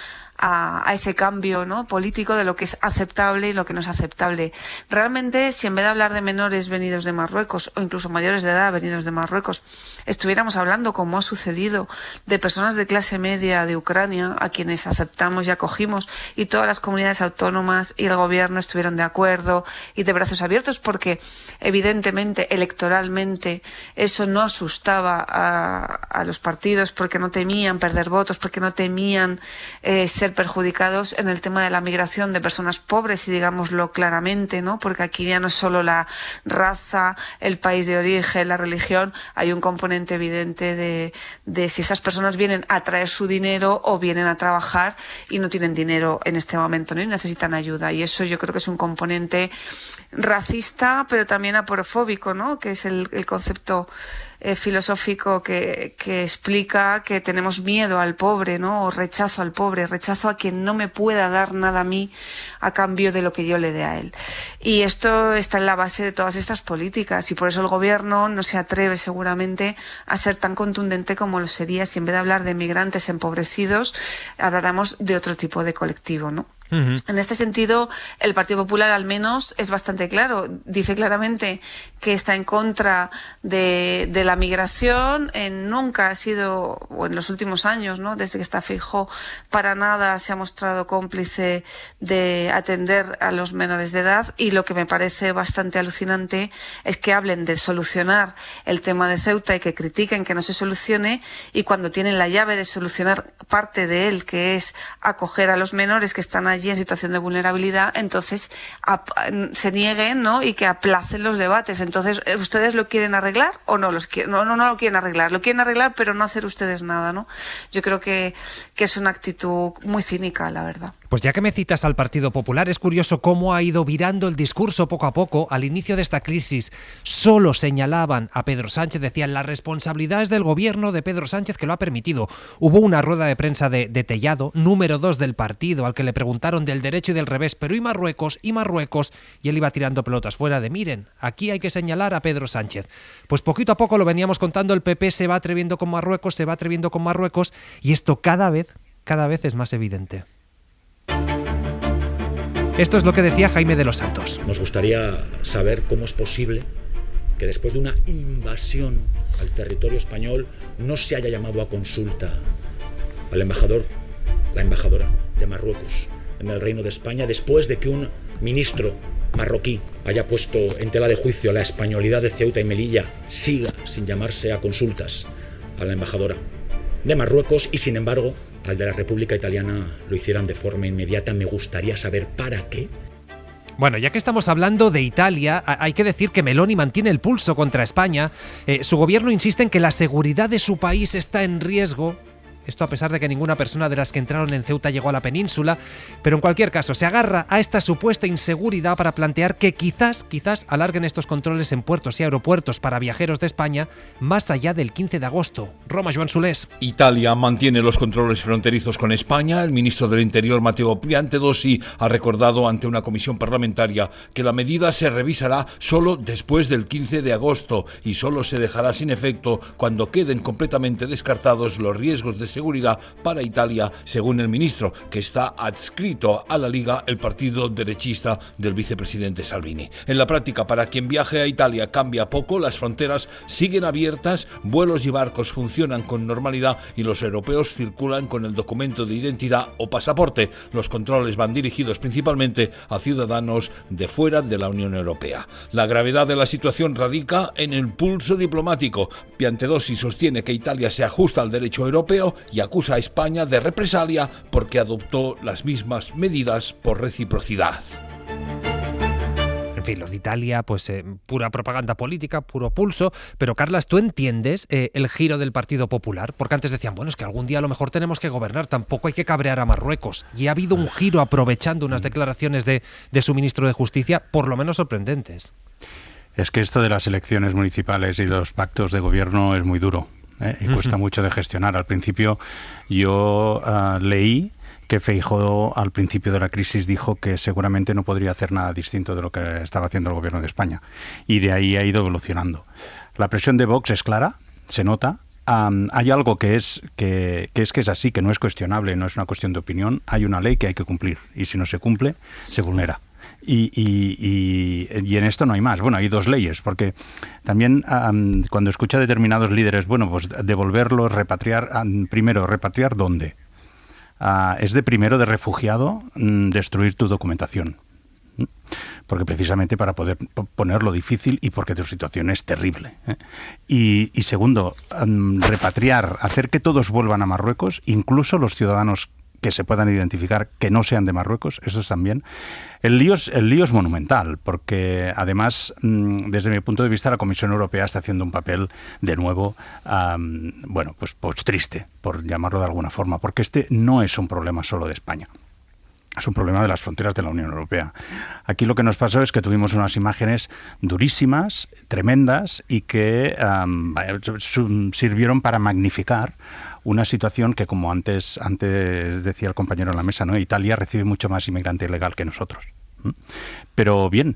a ese cambio, ¿no?, político de lo que es aceptable y lo que no es aceptable. Realmente, si en vez de hablar de menores venidos de Marruecos o incluso mayores de edad venidos de Marruecos, estuviéramos hablando, como ha sucedido, de personas de clase media de Ucrania a quienes aceptamos y acogimos, y todas las comunidades autónomas y el gobierno estuvieron de acuerdo y de brazos abiertos, porque evidentemente electoralmente eso no asustaba a los partidos, porque no temían perder votos, porque no temían ser ser perjudicados en el tema de la migración de personas pobres, y digámoslo claramente, ¿no? Porque aquí ya no es solo la raza, el país de origen, la religión, hay un componente evidente de si esas personas vienen a traer su dinero o vienen a trabajar y no tienen dinero en este momento, ¿no? Y necesitan ayuda, y eso yo creo que es un componente racista, pero también aporofóbico, ¿no? Que es el concepto filosófico que explica que tenemos miedo al pobre, ¿no? O rechazo al pobre, rechazo a quien no me pueda dar nada a mí a cambio de lo que yo le dé a él. Y esto está en la base de todas estas políticas, y por eso el gobierno no se atreve seguramente a ser tan contundente como lo sería si en vez de hablar de migrantes empobrecidos habláramos de otro tipo de colectivo, ¿no? En este sentido, el Partido Popular al menos es bastante claro. Dice claramente que está en contra de la migración. Nunca ha sido, o en los últimos años, ¿no? Desde que está Feijóo, para nada se ha mostrado cómplice de atender a los menores de edad. Y lo que me parece bastante alucinante es que hablen de solucionar el tema de Ceuta y que critiquen que no se solucione, y cuando tienen la llave de solucionar parte de él, que es acoger a los menores que están allí en situación de vulnerabilidad, entonces se nieguen, ¿no? Y que aplacen los debates. Entonces, ¿ustedes lo quieren arreglar o no lo quieren arreglar? Lo quieren arreglar, pero no hacer ustedes nada, ¿no? Yo creo que es una actitud muy cínica, la verdad. Pues ya que me citas al Partido Popular, es curioso cómo ha ido virando el discurso poco a poco. Al inicio de esta crisis solo señalaban a Pedro Sánchez, decían la responsabilidad es del gobierno de Pedro Sánchez que lo ha permitido. Hubo una rueda de prensa de Tellado, número 2 del partido, al que le preguntaron del derecho y del revés, pero ¿y Marruecos? ¿Y Marruecos? Y él iba tirando pelotas fuera de, miren, aquí hay que señalar a Pedro Sánchez. Pues poquito a poco lo veníamos contando, el PP se va atreviendo con Marruecos, y esto cada vez es más evidente. Esto es lo que decía Jaime de los Santos. Nos gustaría saber cómo es posible que después de una invasión al territorio español no se haya llamado a consulta al embajador, la embajadora de Marruecos en el Reino de España, después de que un ministro marroquí haya puesto en tela de juicio la españolidad de Ceuta y Melilla, siga sin llamarse a consultas a la embajadora de Marruecos y, sin embargo, al de la República Italiana lo hicieran de forma inmediata. Me gustaría saber para qué. Bueno, ya que estamos hablando de Italia, hay que decir que Meloni mantiene el pulso contra España. Su gobierno insiste en que la seguridad de su país está en riesgo. Esto a pesar de que ninguna persona de las que entraron en Ceuta llegó a la península, pero en cualquier caso se agarra a esta supuesta inseguridad para plantear que quizás alarguen estos controles en puertos y aeropuertos para viajeros de España más allá del 15 de agosto. Roma, Joan Solés. Italia mantiene los controles fronterizos con España. El ministro del Interior, Matteo Piantedosi, ha recordado ante una comisión parlamentaria que la medida se revisará solo después del 15 de agosto y solo se dejará sin efecto cuando queden completamente descartados los riesgos de seguridad para Italia, según el ministro, que está adscrito a la Liga, el partido derechista del vicepresidente Salvini. En la práctica, para quien viaje a Italia cambia poco, las fronteras siguen abiertas, vuelos y barcos funcionan con normalidad y los europeos circulan con el documento de identidad o pasaporte. Los controles van dirigidos principalmente a ciudadanos de fuera de la Unión Europea. La gravedad de la situación radica en el pulso diplomático. Piantedosi sostiene que Italia se ajusta al derecho europeo y acusa a España de represalia porque adoptó las mismas medidas por reciprocidad. En fin, los de Italia, pues pura propaganda política, puro pulso. Pero, Carlas, ¿tú entiendes el giro del Partido Popular? Porque antes decían, bueno, es que algún día a lo mejor tenemos que gobernar, tampoco hay que cabrear a Marruecos. Y ha habido un giro aprovechando unas declaraciones de su ministro de Justicia, por lo menos sorprendentes. Es que esto de las elecciones municipales y los pactos de gobierno es muy duro. Y cuesta mucho de gestionar. Al principio yo leí que Feijóo al principio de la crisis dijo que seguramente no podría hacer nada distinto de lo que estaba haciendo el gobierno de España. Y de ahí ha ido evolucionando. La presión de Vox es clara, se nota. Hay algo que es así, que no es cuestionable, no es una cuestión de opinión. Hay una ley que hay que cumplir y si no se cumple, se vulnera. Y en esto no hay más. Bueno, hay dos leyes, porque también cuando escucha a determinados líderes, bueno, pues devolverlos, repatriar, primero, ¿repatriar dónde? Es de primero de refugiado destruir tu documentación. Porque precisamente para poder ponerlo difícil y porque tu situación es terrible. Y segundo, repatriar, hacer que todos vuelvan a Marruecos, incluso los ciudadanos que se puedan identificar que no sean de Marruecos, eso también. El lío es monumental, porque además, desde mi punto de vista, la Comisión Europea está haciendo un papel, de nuevo, pues triste, por llamarlo de alguna forma, porque este no es un problema solo de España. Es un problema de las fronteras de la Unión Europea. Aquí lo que nos pasó es que tuvimos unas imágenes durísimas, tremendas, y que sirvieron para magnificar una situación que, como antes decía el compañero en la mesa, ¿no? Italia recibe mucho más inmigrante ilegal que nosotros. Pero bien,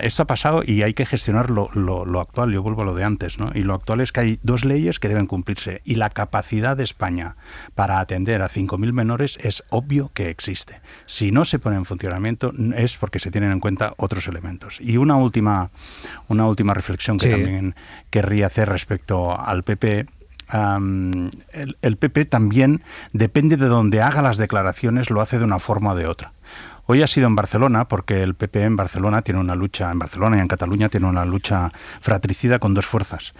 esto ha pasado y hay que gestionar lo actual. Yo vuelvo a lo de antes, ¿no? Y lo actual es que hay 2 leyes que deben cumplirse, y la capacidad de España para atender a 5.000 menores es obvio que existe. Si no se pone en funcionamiento es porque se tienen en cuenta otros elementos. Y una última reflexión que también querría hacer respecto al PP. El PP también, depende de donde haga las declaraciones, lo hace de una forma o de otra. Hoy ha sido en Barcelona, porque el PP en Barcelona tiene una lucha, en Barcelona y en Cataluña tiene una lucha fratricida con 2 fuerzas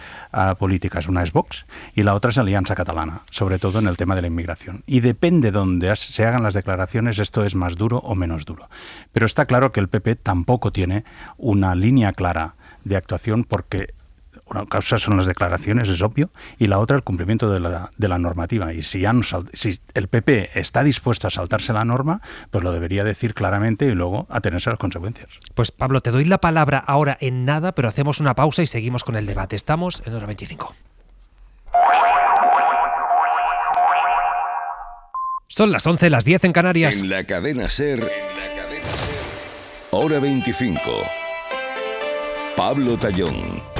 políticas. Una es Vox y la otra es Alianza Catalana, sobre todo en el tema de la inmigración. Y depende de donde se hagan las declaraciones, esto es más duro o menos duro. Pero está claro que el PP tampoco tiene una línea clara de actuación, porque una causa son las declaraciones, es obvio, y la otra el cumplimiento de la normativa. Y si el PP está dispuesto a saltarse la norma, pues lo debería decir claramente y luego atenerse a las consecuencias. Pues Pablo, te doy la palabra ahora en nada, pero hacemos una pausa y seguimos con el debate. Estamos en Hora 25. Son las 11, las 10 en Canarias. En la cadena SER, Hora 25. Pablo Tallón.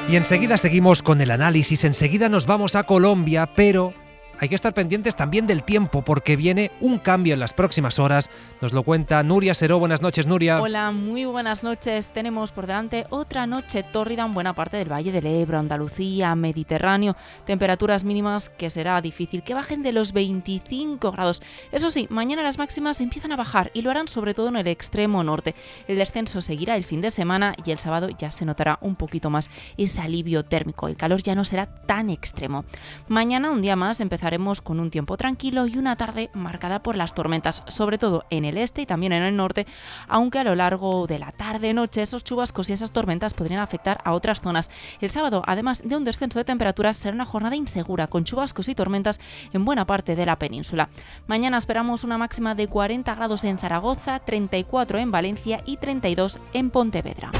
Y enseguida seguimos con el análisis, enseguida nos vamos a Colombia, pero hay que estar pendientes también del tiempo, porque viene un cambio en las próximas horas. Nos lo cuenta Nuria Seró. Buenas noches, Nuria. Hola, muy buenas noches. Tenemos por delante otra noche tórrida en buena parte del Valle del Ebro, Andalucía, Mediterráneo. Temperaturas mínimas que será difícil que bajen de los 25 grados. Eso sí, mañana las máximas empiezan a bajar y lo harán sobre todo en el extremo norte. El descenso seguirá el fin de semana y el sábado ya se notará un poquito más ese alivio térmico. El calor ya no será tan extremo. Mañana, un día más, empezaremos con un tiempo tranquilo y una tarde marcada por las tormentas, sobre todo en el este y también en el norte, aunque a lo largo de la tarde-noche esos chubascos y esas tormentas podrían afectar a otras zonas. El sábado, además de un descenso de temperaturas, será una jornada insegura con chubascos y tormentas en buena parte de la península. Mañana esperamos una máxima de 40 grados en Zaragoza, 34 en Valencia y 32 en Pontevedra.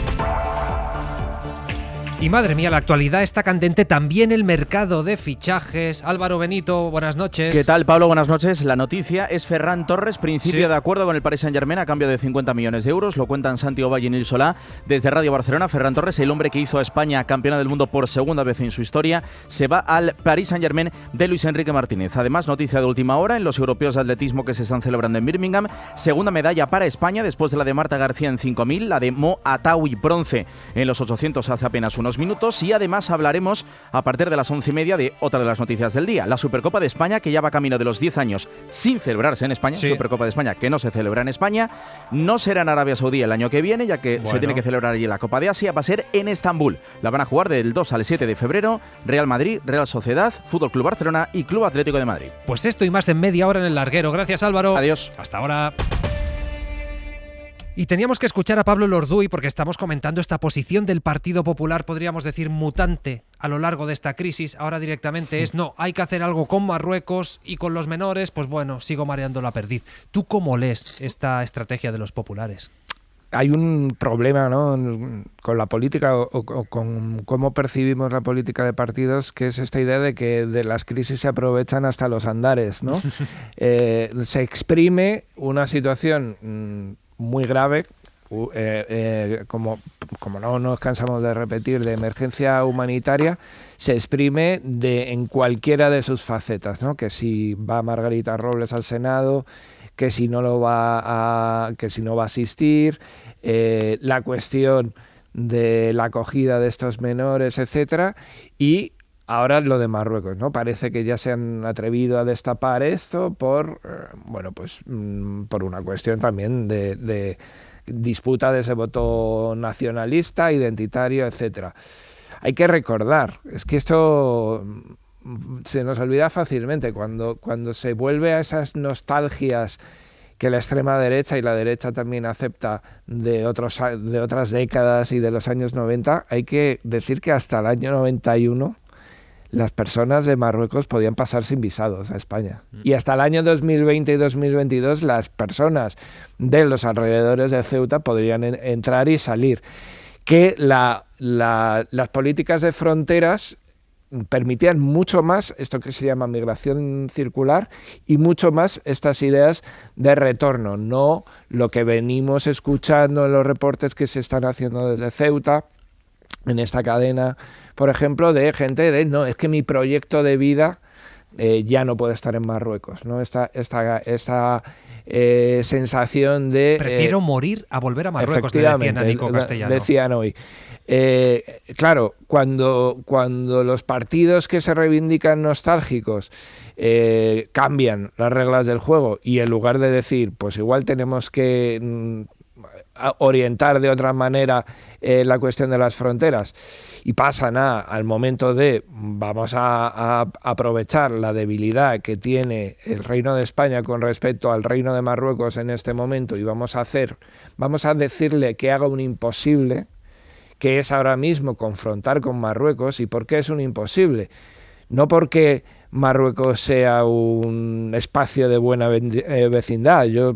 Y madre mía, la actualidad está candente, también el mercado de fichajes. Álvaro Benito, buenas noches. ¿Qué tal, Pablo? Buenas noches. La noticia es Ferran Torres, principio de acuerdo con el Paris Saint-Germain a cambio de 50 millones de euros. Lo cuentan Santi Ovalle y Nil Solá desde Radio Barcelona. Ferran Torres, el hombre que hizo a España campeona del mundo por segunda vez en su historia, se va al Paris Saint-Germain de Luis Enrique Martínez. Además, noticia de última hora en los europeos de atletismo que se están celebrando en Birmingham. Segunda medalla para España después de la de Marta García en 5.000, la de Mo Atawi, bronce en los 800 hace apenas unos minutos. Y además hablaremos a partir de las 11:30 de otra de las noticias del día, la Supercopa de España, que ya va camino de los 10 años sin celebrarse en España. Supercopa de España que no se celebra en España, no será en Arabia Saudí el año que viene, ya que se tiene que celebrar allí la Copa de Asia. Va a ser en Estambul. La van a jugar del 2 al 7 de febrero Real Madrid, Real Sociedad, Fútbol Club Barcelona y Club Atlético de Madrid. Pues esto y más en media hora en El Larguero. Gracias, Álvaro. Adiós. Hasta ahora. Y teníamos que escuchar a Pablo Lorduy porque estamos comentando esta posición del Partido Popular, podríamos decir mutante a lo largo de esta crisis. Ahora directamente es, no, hay que hacer algo con Marruecos y con los menores, pues bueno, sigo mareando la perdiz. ¿Tú cómo lees esta estrategia de los populares? Hay un problema, ¿no?, con la política o con cómo percibimos la política de partidos, que es esta idea de que de las crisis se aprovechan hasta los andares, ¿no? Se exprime una situación muy grave, como no nos cansamos de repetir, de emergencia humanitaria, se exprime en cualquiera de sus facetas, ¿no? Que si va Margarita Robles al Senado, que si no va a asistir, la cuestión de la acogida de estos menores, etcétera, y ahora lo de Marruecos, ¿no? Parece que ya se han atrevido a destapar esto por una cuestión también de disputa de ese voto nacionalista, identitario, etcétera. hay que recordar, es que esto se nos olvida fácilmente, cuando se vuelve a esas nostalgias que la extrema derecha y la derecha también acepta de otras décadas y de los años 90, hay que decir que hasta el año 91 las personas de Marruecos podían pasar sin visados a España. Y hasta el año 2020 y 2022 las personas de los alrededores de Ceuta podrían entrar y salir. Que las políticas de fronteras permitían mucho más esto que se llama migración circular y mucho más estas ideas de retorno, no lo que venimos escuchando en los reportes que se están haciendo desde Ceuta, en esta cadena, por ejemplo, de gente no, es que mi proyecto de vida ya no puede estar en Marruecos, ¿no? Esta sensación de... Prefiero morir a volver a Marruecos, le decían a Nico Castellano. Decían hoy. Claro, cuando los partidos que se reivindican nostálgicos cambian las reglas del juego y en lugar de decir, pues igual tenemos que orientar de otra manera la cuestión de las fronteras y pasan al momento de vamos a aprovechar la debilidad que tiene el Reino de España con respecto al Reino de Marruecos en este momento y vamos a decirle que haga un imposible, que es ahora mismo confrontar con Marruecos. ¿Y por qué es un imposible? No porque Marruecos sea un espacio de buena vecindad. Yo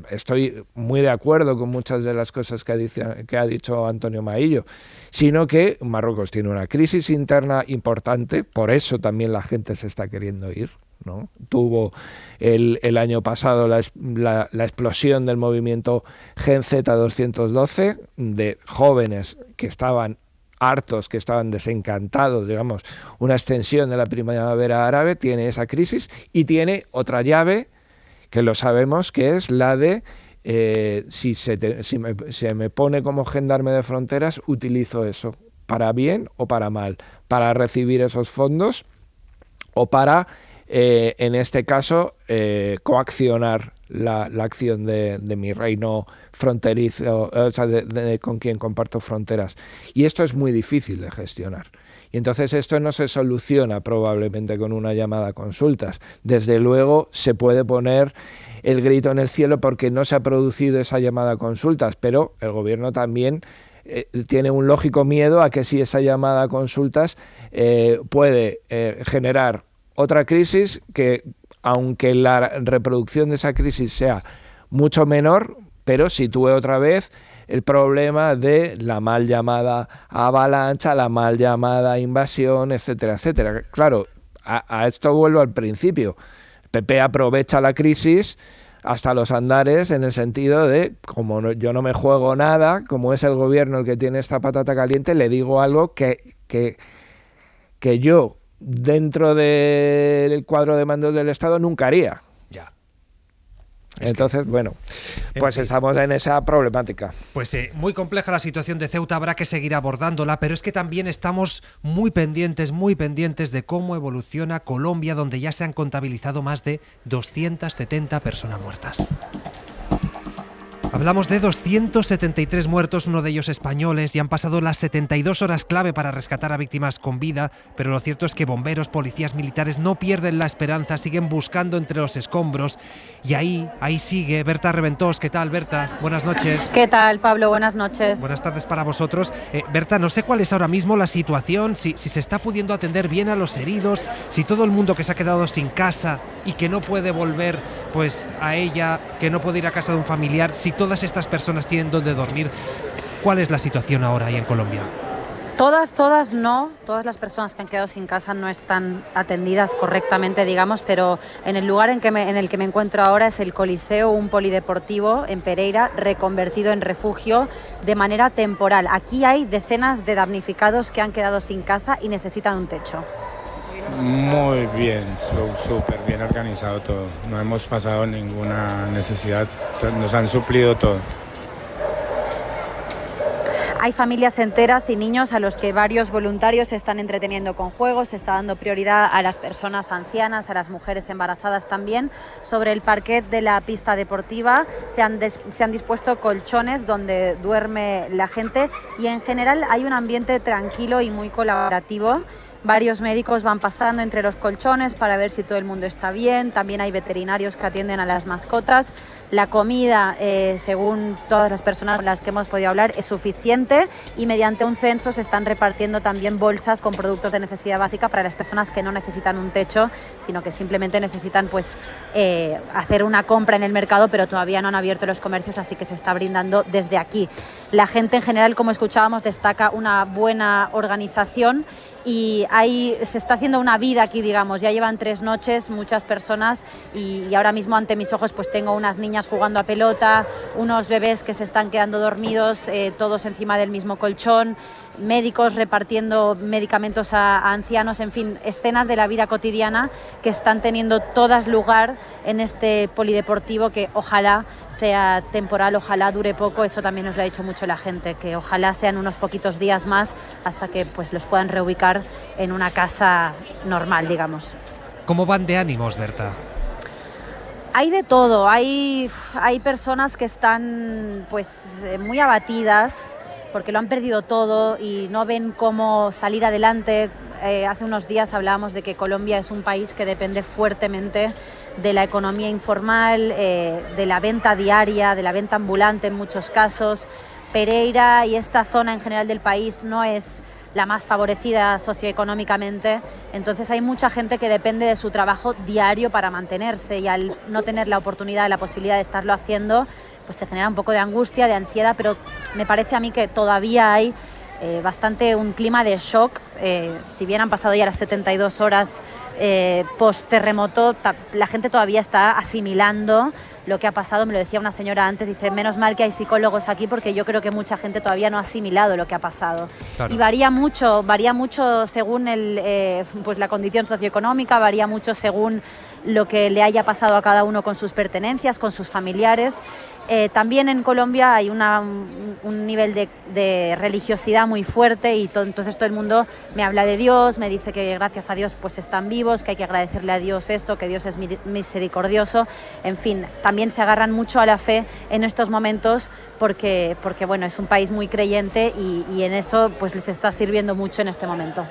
estoy muy de acuerdo con muchas de las cosas que ha dicho Antonio Maillo, sino que Marruecos tiene una crisis interna importante, por eso también la gente se está queriendo ir, ¿no? Tuvo el año pasado la explosión del movimiento Gen Z 212 de jóvenes que estaban hartos, que estaban desencantados, digamos, una extensión de la primavera árabe, tiene esa crisis y tiene otra llave que lo sabemos, que es la de si se me pone como gendarme de fronteras, utilizo eso para bien o para mal, para recibir esos fondos o para en este caso coaccionar la acción de mi reino fronterizo, o sea, con quien comparto fronteras. Y esto es muy difícil de gestionar. Y entonces esto no se soluciona probablemente con una llamada a consultas. Desde luego se puede poner el grito en el cielo porque no se ha producido esa llamada a consultas, pero el gobierno también tiene un lógico miedo a que si esa llamada a consultas puede generar otra crisis que, aunque la reproducción de esa crisis sea mucho menor, pero sitúe otra vez el problema de la mal llamada avalancha, la mal llamada invasión, etcétera, etcétera. Claro, a esto vuelvo al principio. PP aprovecha la crisis hasta los andares en el sentido de, como yo no me juego nada, como es el gobierno el que tiene esta patata caliente, le digo algo que yo, dentro del cuadro de mandos del Estado, nunca haría. Ya. Entonces, bueno, pues estamos en esa problemática. Pues muy compleja la situación de Ceuta, habrá que seguir abordándola, pero es que también estamos muy pendientes de cómo evoluciona Colombia, donde ya se han contabilizado más de 270 personas muertas. Hablamos de 273 muertos, uno de ellos españoles, y han pasado las 72 horas clave para rescatar a víctimas con vida, pero lo cierto es que bomberos, policías, militares no pierden la esperanza, siguen buscando entre los escombros, y ahí sigue Berta Reventós. ¿Qué tal, Berta? Buenas noches. ¿Qué tal, Pablo? Buenas noches. Buenas tardes para vosotros. Berta, no sé cuál es ahora mismo la situación, si se está pudiendo atender bien a los heridos, si todo el mundo que se ha quedado sin casa y que no puede volver pues a ella, que no puede ir a casa de un familiar, si todas estas personas tienen donde dormir. ¿Cuál es la situación ahora ahí en Colombia? Todas no, todas las personas que han quedado sin casa no están atendidas correctamente, digamos, pero en el lugar en el que me encuentro ahora es el Coliseo, un polideportivo en Pereira, reconvertido en refugio de manera temporal. Aquí hay decenas de damnificados que han quedado sin casa y necesitan un techo. Muy bien, súper bien organizado todo. No hemos pasado ninguna necesidad, nos han suplido todo. Hay familias enteras y niños a los que varios voluntarios se están entreteniendo con juegos, se está dando prioridad a las personas ancianas, a las mujeres embarazadas también. Sobre el parquet de la pista deportiva se han dispuesto colchones donde duerme la gente y en general hay un ambiente tranquilo y muy colaborativo. Varios médicos van pasando entre los colchones para ver si todo el mundo está bien. También hay veterinarios que atienden a las mascotas. La comida, según todas las personas con las que hemos podido hablar, es suficiente y mediante un censo se están repartiendo también bolsas con productos de necesidad básica para las personas que no necesitan un techo, sino que simplemente necesitan hacer una compra en el mercado, pero todavía no han abierto los comercios, así que se está brindando desde aquí. La gente en general, como escuchábamos, destaca una buena organización y se está haciendo una vida aquí, digamos. Ya llevan 3 noches muchas personas y ahora mismo ante mis ojos pues tengo unas niñas jugando a pelota, unos bebés que se están quedando dormidos, todos encima del mismo colchón, médicos repartiendo medicamentos a ancianos, en fin, escenas de la vida cotidiana que están teniendo todas lugar en este polideportivo que ojalá sea temporal, ojalá dure poco. Eso también nos lo ha dicho mucho la gente, que ojalá sean unos poquitos días más hasta que pues los puedan reubicar en una casa normal, digamos. ¿Cómo van de ánimos, Berta? Hay de todo, hay personas que están pues muy abatidas porque lo han perdido todo y no ven cómo salir adelante. Hace unos días hablábamos de que Colombia es un país que depende fuertemente de la economía informal, de la venta diaria, de la venta ambulante en muchos casos. Pereira y esta zona en general del país no es la más favorecida socioeconómicamente, entonces hay mucha gente que depende de su trabajo diario para mantenerse y al no tener la oportunidad, la posibilidad de estarlo haciendo, pues se genera un poco de angustia, de ansiedad, pero me parece a mí que todavía hay bastante un clima de shock. Si bien han pasado ya las 72 horas post-terremoto, la gente todavía está asimilando lo que ha pasado. Me lo decía una señora antes, dice, menos mal que hay psicólogos aquí porque yo creo que mucha gente todavía no ha asimilado lo que ha pasado. Claro. Y varía mucho según pues la condición socioeconómica, varía mucho según lo que le haya pasado a cada uno con sus pertenencias, con sus familiares. También en Colombia hay un nivel de religiosidad muy fuerte y entonces todo el mundo me habla de Dios, me dice que gracias a Dios pues están vivos, que hay que agradecerle a Dios esto, que Dios es misericordioso. En fin, también se agarran mucho a la fe en estos momentos porque bueno, es un país muy creyente y en eso pues les está sirviendo mucho en este momento.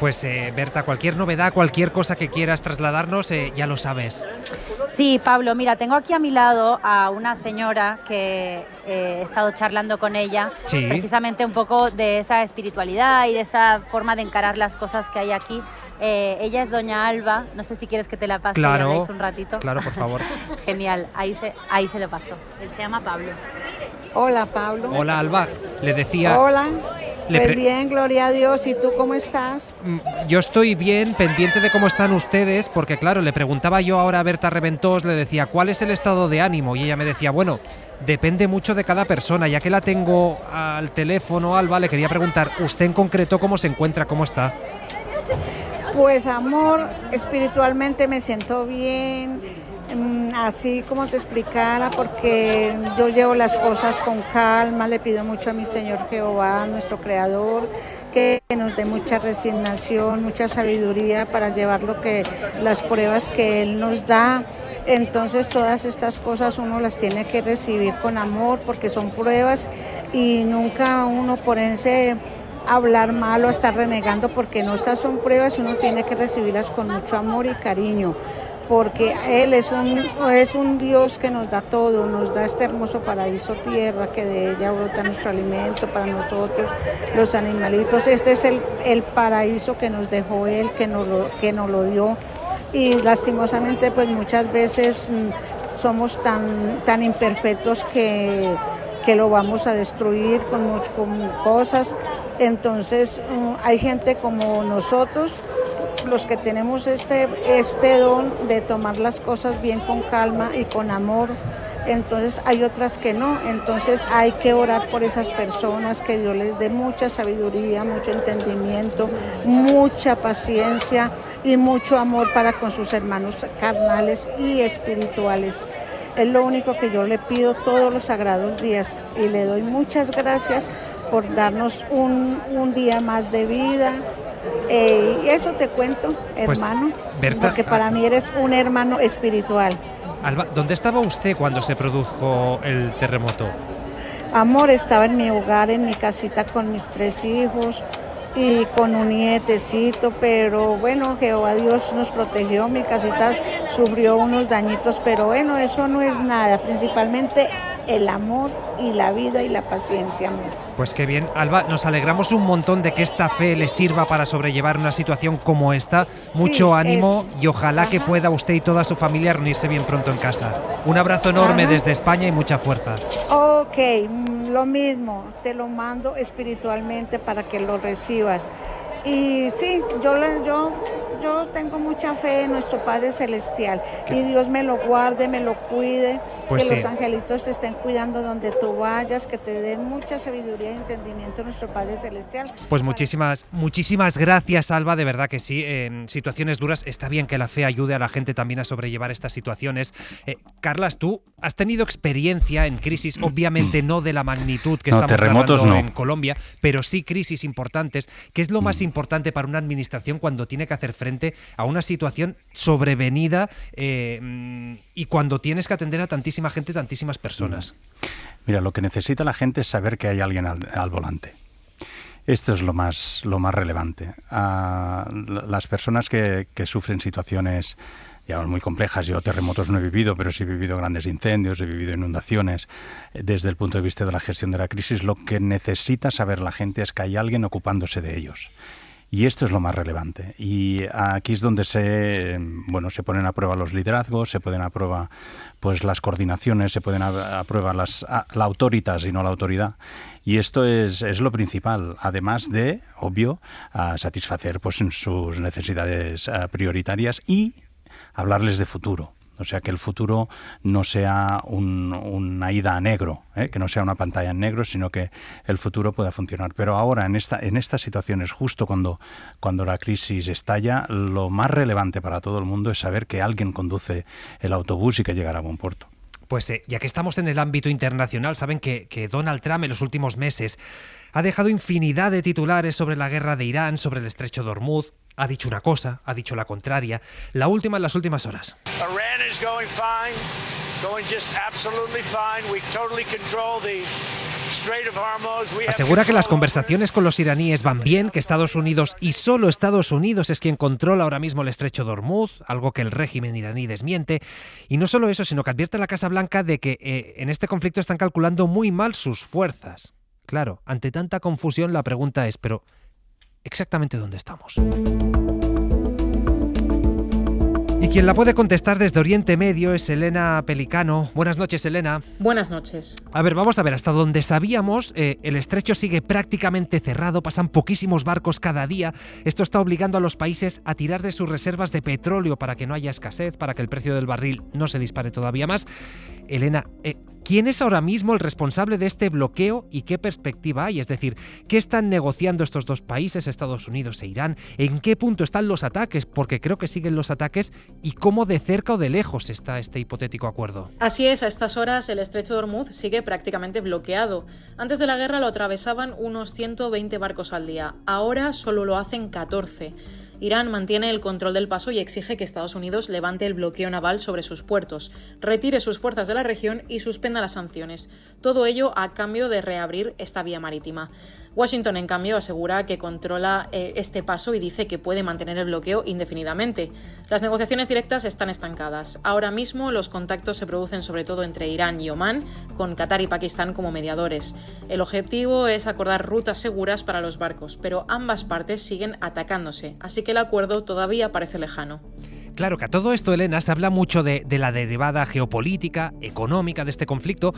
Pues Berta, cualquier novedad, cualquier cosa que quieras trasladarnos, ya lo sabes. Sí, Pablo, mira, tengo aquí a mi lado a una señora que he estado charlando con ella, sí, precisamente un poco de esa espiritualidad y de esa forma de encarar las cosas que hay aquí. Ella es doña Alba, no sé si quieres que te la pase, claro, y habláis un ratito. Claro, por favor. Genial, ahí se lo paso. Él se llama Pablo. Hola, Pablo. Hola, Alba. Le decía... Hola. Pues bien, gloria a Dios. ¿Y tú cómo estás? Yo estoy bien, pendiente de cómo están ustedes, porque claro, le preguntaba yo ahora a Berta Reventós, le decía, ¿cuál es el estado de ánimo? Y ella me decía, bueno, depende mucho de cada persona. Ya que la tengo al teléfono, Alba, le quería preguntar, ¿usted en concreto cómo se encuentra, cómo está? Pues amor, espiritualmente me siento bien, así como te explicara, porque yo llevo las cosas con calma, le pido mucho a mi Señor Jehová, nuestro Creador, que nos dé mucha resignación, mucha sabiduría para llevar las pruebas que Él nos da. Entonces todas estas cosas uno las tiene que recibir con amor porque son pruebas y nunca uno ponerse hablar mal o estar renegando porque no, estas son pruebas y uno tiene que recibirlas con mucho amor y cariño porque Él es un Dios que nos da todo, nos da este hermoso paraíso tierra que de ella brota nuestro alimento para nosotros, los animalitos. Este es el paraíso que nos dejó Él, que nos lo dio y lastimosamente pues muchas veces somos tan imperfectos que lo vamos a destruir con cosas. Entonces hay gente como nosotros, los que tenemos este don de tomar las cosas bien con calma y con amor, entonces hay otras que no, entonces hay que orar por esas personas, que Dios les dé mucha sabiduría, mucho entendimiento, mucha paciencia y mucho amor para con sus hermanos carnales y espirituales. Es lo único que yo le pido todos los sagrados días y le doy muchas gracias por darnos un día más de vida. Y eso te cuento, hermano, pues, Berta, porque para mí eres un hermano espiritual. Alba, ¿dónde estaba usted cuando se produjo el terremoto? Amor, estaba en mi hogar, en mi casita con mis 3 hijos y con un nietecito, pero bueno, Jehová Dios nos protegió, mi casita sufrió unos dañitos, pero bueno, eso no es nada, principalmente el amor y la vida y la paciencia, amor. Pues qué bien, Alba, nos alegramos un montón de que esta fe le sirva para sobrellevar una situación como esta. Mucho ánimo y ojalá que pueda usted y toda su familia reunirse bien pronto en casa. Un abrazo enorme desde España y mucha fuerza. Ok, lo mismo, te lo mando espiritualmente para que lo recibas. Y sí, yo tengo mucha fe en nuestro Padre Celestial. Y Dios me lo guarde, me lo cuide, pues que los angelitos te estén cuidando donde tú vayas, que te den mucha sabiduría y entendimiento nuestro Padre Celestial. Pues muchísimas gracias, Alba, de verdad que sí. En situaciones duras está bien que la fe ayude a la gente también a sobrellevar estas situaciones. Carlas, tú has tenido experiencia en crisis, obviamente no de la magnitud que estamos hablando en Colombia, pero sí crisis importantes. ¿Qué es lo más importante para una administración cuando tiene que hacer frente a una situación sobrevenida y cuando tienes que atender a tantísima gente, tantísimas personas? Mira, lo que necesita la gente es saber que hay alguien al volante. Esto es lo más relevante. Las personas que sufren situaciones muy complejas, yo terremotos no he vivido, pero sí he vivido grandes incendios, he vivido inundaciones. Desde el punto de vista de la gestión de la crisis, lo que necesita saber la gente es que hay alguien ocupándose de ellos. Y esto es lo más relevante. Y aquí es donde se ponen a prueba los liderazgos, se ponen a prueba pues las coordinaciones, se ponen a prueba la autoritas y no la autoridad. Y esto es lo principal, además de, obvio, satisfacer pues sus necesidades prioritarias y hablarles de futuro. O sea, que el futuro no sea una ida a negro, que no sea una pantalla en negro, sino que el futuro pueda funcionar. Pero ahora, en estas situaciones, justo cuando la crisis estalla, lo más relevante para todo el mundo es saber que alguien conduce el autobús y que llegará a buen puerto. Pues ya que estamos en el ámbito internacional, saben que Donald Trump en los últimos meses ha dejado infinidad de titulares sobre la guerra de Irán, sobre el estrecho de Hormuz. Ha dicho una cosa, ha dicho la contraria. La última en las últimas horas. Asegura que las conversaciones con los iraníes van bien, que Estados Unidos y solo Estados Unidos es quien controla ahora mismo el estrecho de Hormuz, algo que el régimen iraní desmiente. Y no solo eso, sino que advierte a la Casa Blanca de que en este conflicto están calculando muy mal sus fuerzas. Claro, ante tanta confusión la pregunta es, pero ¿exactamente dónde estamos? Y quien la puede contestar desde Oriente Medio es Elena Pelicano. Buenas noches, Elena. Buenas noches. A ver, vamos a ver, hasta donde sabíamos, el estrecho sigue prácticamente cerrado, pasan poquísimos barcos cada día. Esto está obligando a los países a tirar de sus reservas de petróleo para que no haya escasez, para que el precio del barril no se dispare todavía más. Elena, ¿quién es ahora mismo el responsable de este bloqueo y qué perspectiva hay? Es decir, ¿qué están negociando estos dos países, Estados Unidos e Irán? ¿En qué punto están los ataques? Porque creo que siguen los ataques. ¿Y cómo de cerca o de lejos está este hipotético acuerdo? Así es, a estas horas el estrecho de Hormuz sigue prácticamente bloqueado. Antes de la guerra lo atravesaban unos 120 barcos al día. Ahora solo lo hacen 14. Irán mantiene el control del paso y exige que Estados Unidos levante el bloqueo naval sobre sus puertos, retire sus fuerzas de la región y suspenda las sanciones. Todo ello a cambio de reabrir esta vía marítima. Washington, en cambio, asegura que controla este paso y dice que puede mantener el bloqueo indefinidamente. Las negociaciones directas están estancadas. Ahora mismo los contactos se producen sobre todo entre Irán y Omán, con Qatar y Pakistán como mediadores. El objetivo es acordar rutas seguras para los barcos, pero ambas partes siguen atacándose, así que el acuerdo todavía parece lejano. Claro que a todo esto, Elena, se habla mucho de la derivada geopolítica, económica de este conflicto,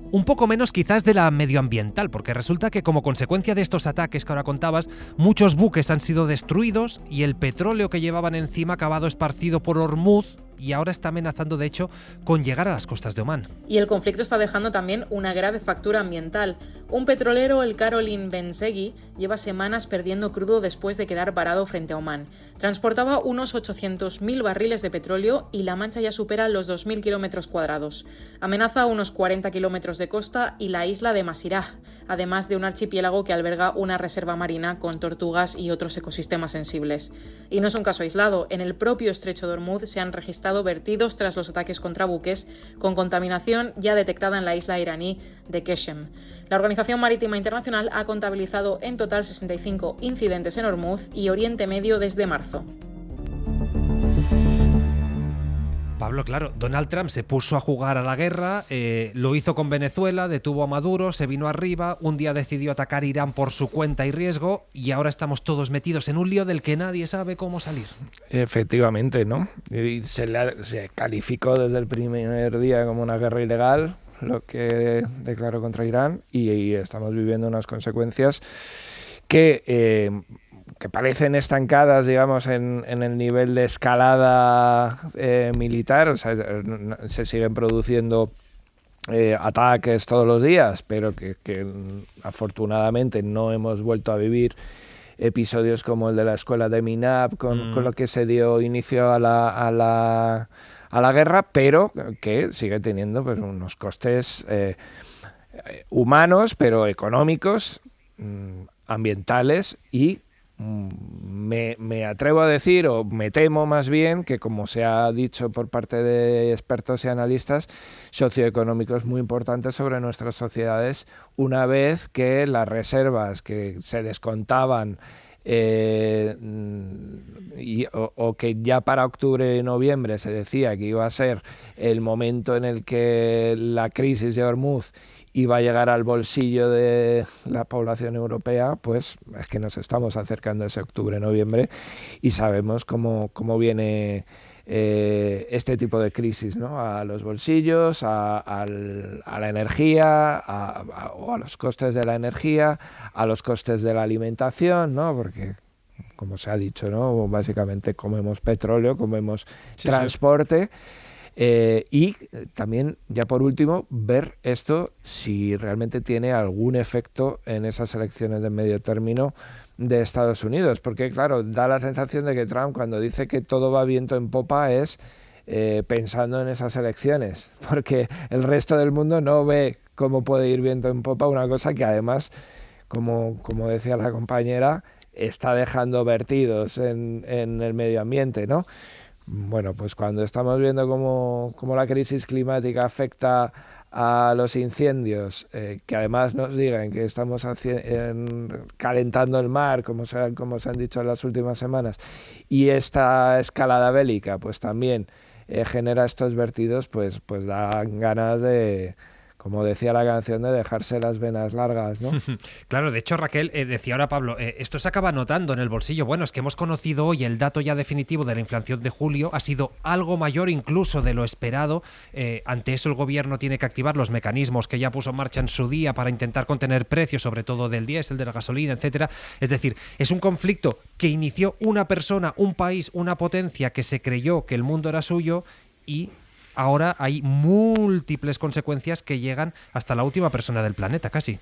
un poco menos quizás de la medioambiental, porque resulta que como consecuencia de estos ataques que ahora contabas, muchos buques han sido destruidos y el petróleo que llevaban encima ha acabado esparcido por Hormuz y ahora está amenazando, de hecho, con llegar a las costas de Omán. Y el conflicto está dejando también una grave factura ambiental. Un petrolero, el Caroline Bensegui, lleva semanas perdiendo crudo después de quedar varado frente a Omán. Transportaba unos 800.000 barriles de petróleo y la mancha ya supera los 2.000 kilómetros cuadrados. Amenaza unos 40 kilómetros de costa y la isla de Masirah. además de un archipiélago que alberga una reserva marina con tortugas y otros ecosistemas sensibles. Y no es un caso aislado. En el propio estrecho de Ormuz se han registrado vertidos tras los ataques contra buques, con contaminación ya detectada en la isla iraní de Keshem. La Organización Marítima Internacional ha contabilizado en total 65 incidentes en Ormuz y Oriente Medio desde marzo. Pablo, claro, Donald Trump se puso a jugar a la guerra, lo hizo con Venezuela, detuvo a Maduro, se vino arriba, un día decidió atacar Irán por su cuenta y riesgo, y ahora estamos todos metidos en un lío del que nadie sabe cómo salir. Efectivamente, ¿no? Y se calificó desde el primer día como una guerra ilegal, lo que declaró contra Irán, y estamos viviendo unas consecuencias que parecen estancadas, digamos, en el nivel de escalada militar. O sea, se siguen produciendo ataques todos los días, pero que afortunadamente no hemos vuelto a vivir episodios como el de la escuela de Minab, con lo que se dio inicio a la guerra, pero que sigue teniendo pues unos costes humanos, pero económicos, ambientales, y me atrevo a decir, o me temo más bien, que como se ha dicho por parte de expertos y analistas socioeconómicos muy importantes sobre nuestras sociedades, una vez que las reservas que se descontaban o que ya para octubre y noviembre se decía que iba a ser el momento en el que la crisis de Ormuz iba a llegar al bolsillo de la población europea, pues es que nos estamos acercando a ese octubre-noviembre y sabemos cómo viene este tipo de crisis, ¿no? A los bolsillos, a la energía, o a los costes de la energía, a los costes de la alimentación, ¿no? Porque, como se ha dicho, ¿no? Básicamente comemos petróleo, comemos transporte. Sí. Y también, ya por último, ver esto si realmente tiene algún efecto en esas elecciones de medio término de Estados Unidos, porque claro, da la sensación de que Trump, cuando dice que todo va viento en popa, es pensando en esas elecciones, porque el resto del mundo no ve cómo puede ir viento en popa, una cosa que además, como decía la compañera, está dejando vertidos en el medio ambiente, ¿no? Bueno, pues cuando estamos viendo cómo la crisis climática afecta a los incendios, que además nos digan que estamos calentando el mar, como se han dicho en las últimas semanas, y esta escalada bélica pues también genera estos vertidos, pues dan ganas de, como decía la canción, de dejarse las venas largas, ¿no? Claro, de hecho, Raquel, decía ahora Pablo, esto se acaba notando en el bolsillo. Bueno, es que hemos conocido hoy el dato ya definitivo de la inflación de julio, ha sido algo mayor incluso de lo esperado. Ante eso el gobierno tiene que activar los mecanismos que ya puso en marcha en su día para intentar contener precios, sobre todo del diésel, de la gasolina, etcétera. Es decir, es un conflicto que inició una persona, un país, una potencia que se creyó que el mundo era suyo, y ahora hay múltiples consecuencias que llegan hasta la última persona del planeta, casi.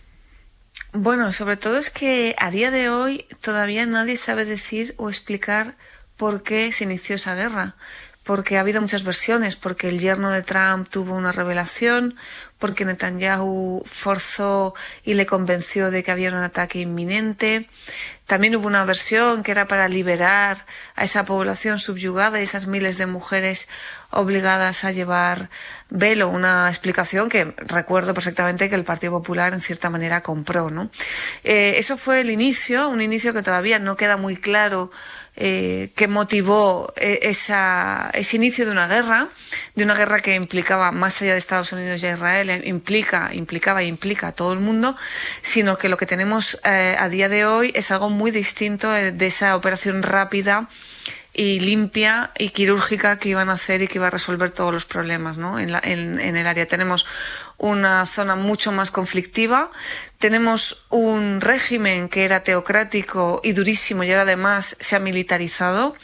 Bueno, sobre todo es que a día de hoy todavía nadie sabe decir o explicar por qué se inició esa guerra. Porque ha habido muchas versiones, porque el yerno de Trump tuvo una revelación, porque Netanyahu forzó y le convenció de que había un ataque inminente. También hubo una versión que era para liberar a esa población subyugada y esas miles de mujeres obligadas a llevar velo, una explicación que recuerdo perfectamente que el Partido Popular en cierta manera compró, ¿no? Eso fue el inicio, un inicio que todavía no queda muy claro que motivó ese inicio de una guerra que implicaba, más allá de Estados Unidos y Israel, implicaba y implica a todo el mundo, sino que lo que tenemos a día de hoy es algo muy distinto de esa operación rápida y limpia y quirúrgica que iban a hacer y que iba a resolver todos los problemas, ¿no? En el área tenemos una zona mucho más conflictiva, tenemos un régimen que era teocrático y durísimo y ahora además se ha militarizado,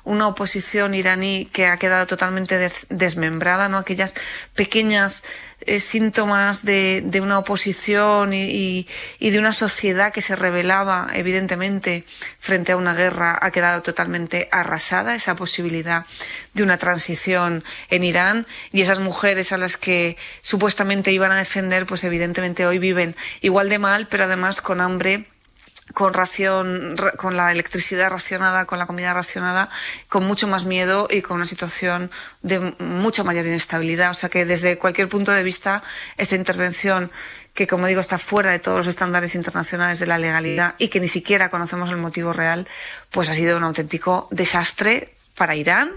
una oposición iraní que ha quedado totalmente desmembrada, ¿no? Aquellas pequeñas síntomas de una oposición y de una sociedad que se rebelaba evidentemente frente a una guerra ha quedado totalmente arrasada, esa posibilidad de una transición en Irán, y esas mujeres a las que supuestamente iban a defender pues evidentemente hoy viven igual de mal, pero además con hambre, con la electricidad racionada, con la comida racionada, con mucho más miedo y con una situación de mucha mayor inestabilidad. O sea que desde cualquier punto de vista esta intervención, que como digo está fuera de todos los estándares internacionales de la legalidad y que ni siquiera conocemos el motivo real, pues ha sido un auténtico desastre para Irán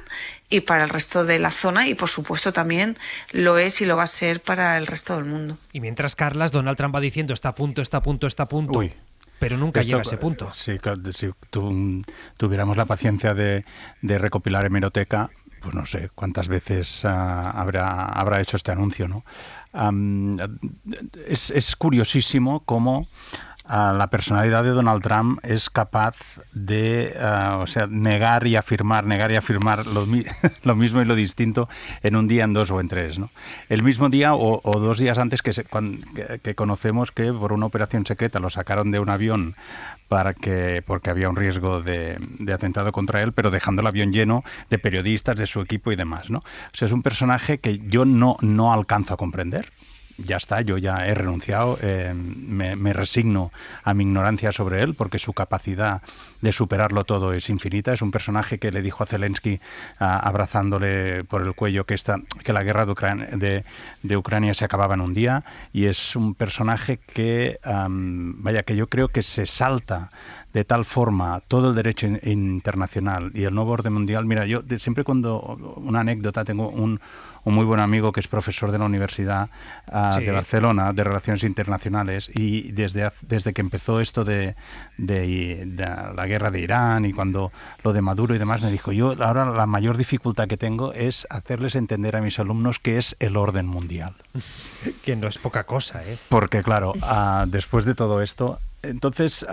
y para el resto de la zona, y por supuesto también lo es y lo va a ser para el resto del mundo. Y mientras, Carlas, Donald Trump va diciendo está a punto, está a punto, está a punto. Uy. Pero nunca llega a ese punto. Sí, si tuviéramos la paciencia de recopilar hemeroteca, pues no sé cuántas veces habrá hecho este anuncio, ¿no? Es curiosísimo cómo la personalidad de Donald Trump es capaz de negar y afirmar lo mismo y lo distinto en un día, en dos o en tres, ¿no? El mismo día o 2 días antes que conocemos que por una operación secreta lo sacaron de un avión porque había un riesgo de atentado contra él, pero dejando el avión lleno de periodistas, de su equipo y demás, ¿no? O sea, es un personaje que yo no alcanzo a comprender. Ya está, yo ya he renunciado, me resigno a mi ignorancia sobre él, porque su capacidad de superarlo todo es infinita. Es un personaje que le dijo a Zelensky, abrazándole por el cuello, que la guerra de Ucrania se acababa en un día, y es un personaje que yo creo que se salta de tal forma todo el derecho internacional y el nuevo orden mundial. Mira, yo siempre una anécdota, tengo un muy buen amigo que es profesor de la Universidad de Barcelona, de Relaciones Internacionales, y desde que empezó esto de la guerra de Irán y cuando lo de Maduro y demás, me dijo, yo ahora la mayor dificultad que tengo es hacerles entender a mis alumnos qué es el orden mundial. Que no es poca cosa, ¿eh? Porque claro, después de todo esto, entonces,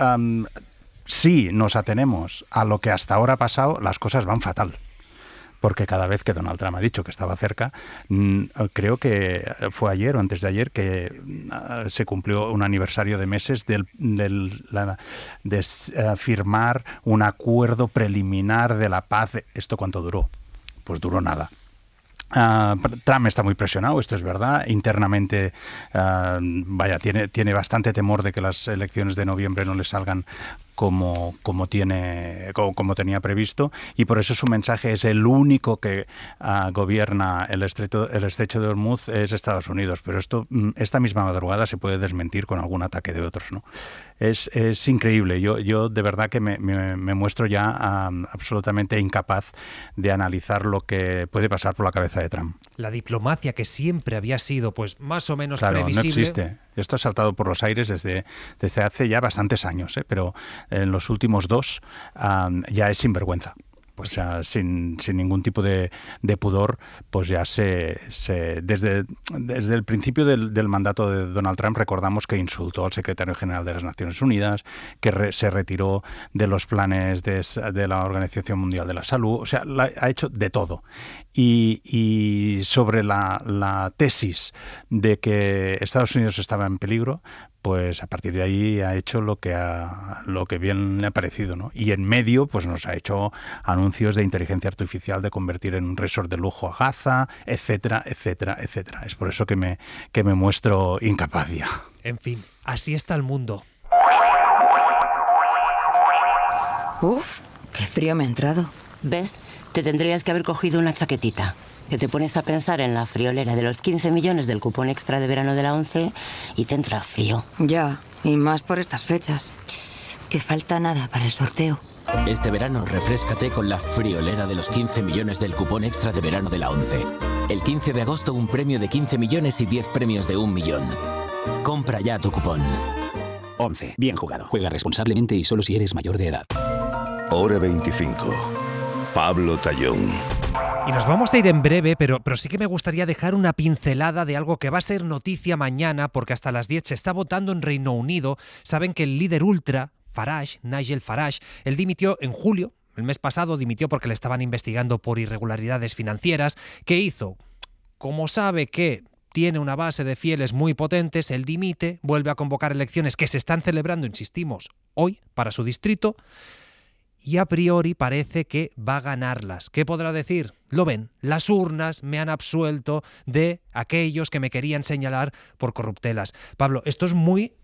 si nos atenemos a lo que hasta ahora ha pasado, las cosas van fatal. Porque cada vez que Donald Trump ha dicho que estaba cerca, creo que fue ayer o antes de ayer que se cumplió un aniversario de meses de firmar un acuerdo preliminar de la paz. ¿Esto cuánto duró? Pues duró nada. Trump está muy presionado, esto es verdad. Internamente, tiene bastante temor de que las elecciones de noviembre no le salgan como tenía previsto, y por eso su mensaje es el único que gobierna el estrecho de Hormuz es Estados Unidos, pero esta misma madrugada se puede desmentir con algún ataque de otros, ¿no? Es increíble. Yo de verdad que me muestro ya absolutamente incapaz de analizar lo que puede pasar por la cabeza de Trump. La diplomacia, que siempre había sido pues más o menos previsible. No existe. Esto ha saltado por los aires desde hace ya bastantes años, pero en los últimos 2 ya es sinvergüenza. O sea, sin ningún tipo de pudor, pues ya desde el principio del mandato de Donald Trump recordamos que insultó al secretario general de las Naciones Unidas, que se retiró de los planes de la Organización Mundial de la Salud. O sea, ha hecho de todo. Y sobre la tesis de que Estados Unidos estaba en peligro, pues a partir de ahí ha hecho lo que bien le ha parecido, ¿no? Y en medio pues nos ha hecho anuncios de inteligencia artificial, de convertir en un resort de lujo a Gaza, etcétera, etcétera, etcétera. Es por eso que me muestro incapaz ya. En fin, así está el mundo. Uf, qué frío me ha entrado. ¿Ves? Te tendrías que haber cogido una chaquetita. Que te pones a pensar en la friolera de los 15 millones del cupón extra de verano de la 11 y te entra frío. Ya, y más por estas fechas. Que falta nada para el sorteo. Este verano refréscate con la friolera de los 15 millones del cupón extra de verano de la 11. El 15 de agosto un premio de 15 millones y 10 premios de 1 millón. Compra ya tu cupón. 11. Bien jugado. Juega responsablemente y solo si eres mayor de edad. Hora 25. Pablo Tallón. Y nos vamos a ir en breve, pero sí que me gustaría dejar una pincelada de algo que va a ser noticia mañana, porque hasta las 10 se está votando en Reino Unido. Saben que el líder ultra, Nigel Farage, él dimitió en julio, el mes pasado dimitió porque le estaban investigando por irregularidades financieras. ¿Qué hizo? Como sabe que tiene una base de fieles muy potentes, él dimite, vuelve a convocar elecciones que se están celebrando, insistimos, hoy para su distrito, y a priori parece que va a ganarlas. ¿Qué podrá decir? Lo ven, las urnas me han absuelto de aquellos que me querían señalar por corruptelas. Pablo, esto es muy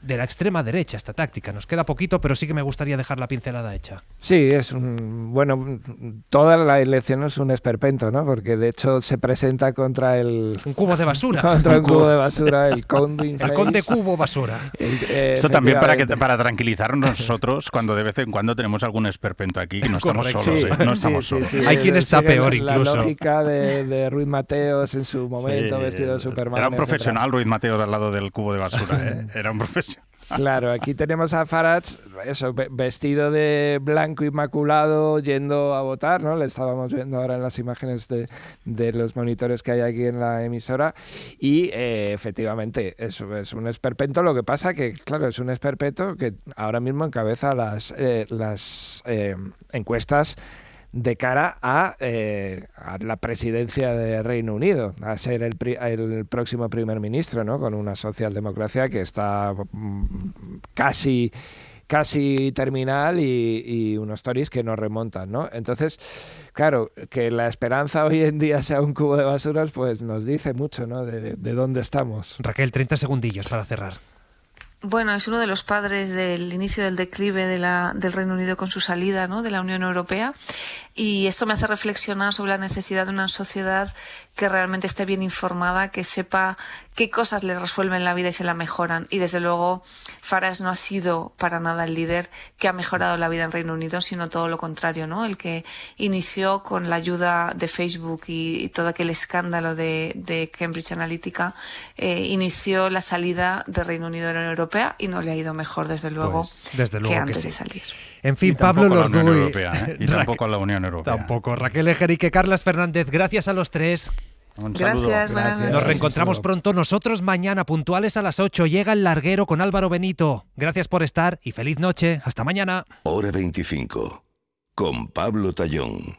de la extrema derecha, esta táctica. Nos queda poquito, pero sí que me gustaría dejar la pincelada hecha. Sí, bueno, toda la elección es un esperpento, ¿no? Porque de hecho se presenta contra un cubo de basura. Contra un cubo de basura, el Conde Cubo Basura. Eso también para tranquilizarnos nosotros cuando de vez en cuando tenemos algún esperpento aquí, que no estamos solos. Sí, no estamos solos. Sí, hay quien está peor incluso. La lógica de Ruiz Mateos en su momento, vestido de Superman. Era un profesional Ruiz Mateos al lado del cubo de basura, Era un profesional. Claro, aquí tenemos a Farage, eso, vestido de blanco inmaculado, yendo a votar, ¿no? Le estábamos viendo ahora en las imágenes de los monitores que hay aquí en la emisora y efectivamente eso es un esperpento. Lo que pasa que, claro, es un esperpento que ahora mismo encabeza las encuestas de cara a la presidencia de Reino Unido, a ser el próximo primer ministro, ¿no? Con una socialdemocracia que está casi terminal y unos Tories que no remontan, ¿no? Entonces, claro, que la esperanza hoy en día sea un cubo de basuras, pues nos dice mucho, ¿no? De dónde estamos. Raquel, 30 segundillos para cerrar. Bueno, es uno de los padres del inicio del declive del Reino Unido con su salida, ¿no?, de la Unión Europea, y esto me hace reflexionar sobre la necesidad de una sociedad que realmente esté bien informada, que sepa qué cosas le resuelven la vida y se la mejoran. Y desde luego Farage no ha sido para nada el líder que ha mejorado la vida en Reino Unido, sino todo lo contrario, ¿no? El que inició con la ayuda de Facebook y todo aquel escándalo de Cambridge Analytica, inició la salida de Reino Unido de la Unión Europea y no le ha ido mejor, desde luego que antes de salir. En fin, Pablo Lorduy. Y tampoco a la Unión Europea. Tampoco. Raquel Ejerique, Carlas Fernández, gracias a los tres. Un saludo. Gracias, buenas noches. Nos reencontramos pronto. Nosotros mañana, puntuales a las 8, llega El Larguero con Álvaro Benito. Gracias por estar y feliz noche. Hasta mañana. Hora 25, con Pablo Tallón.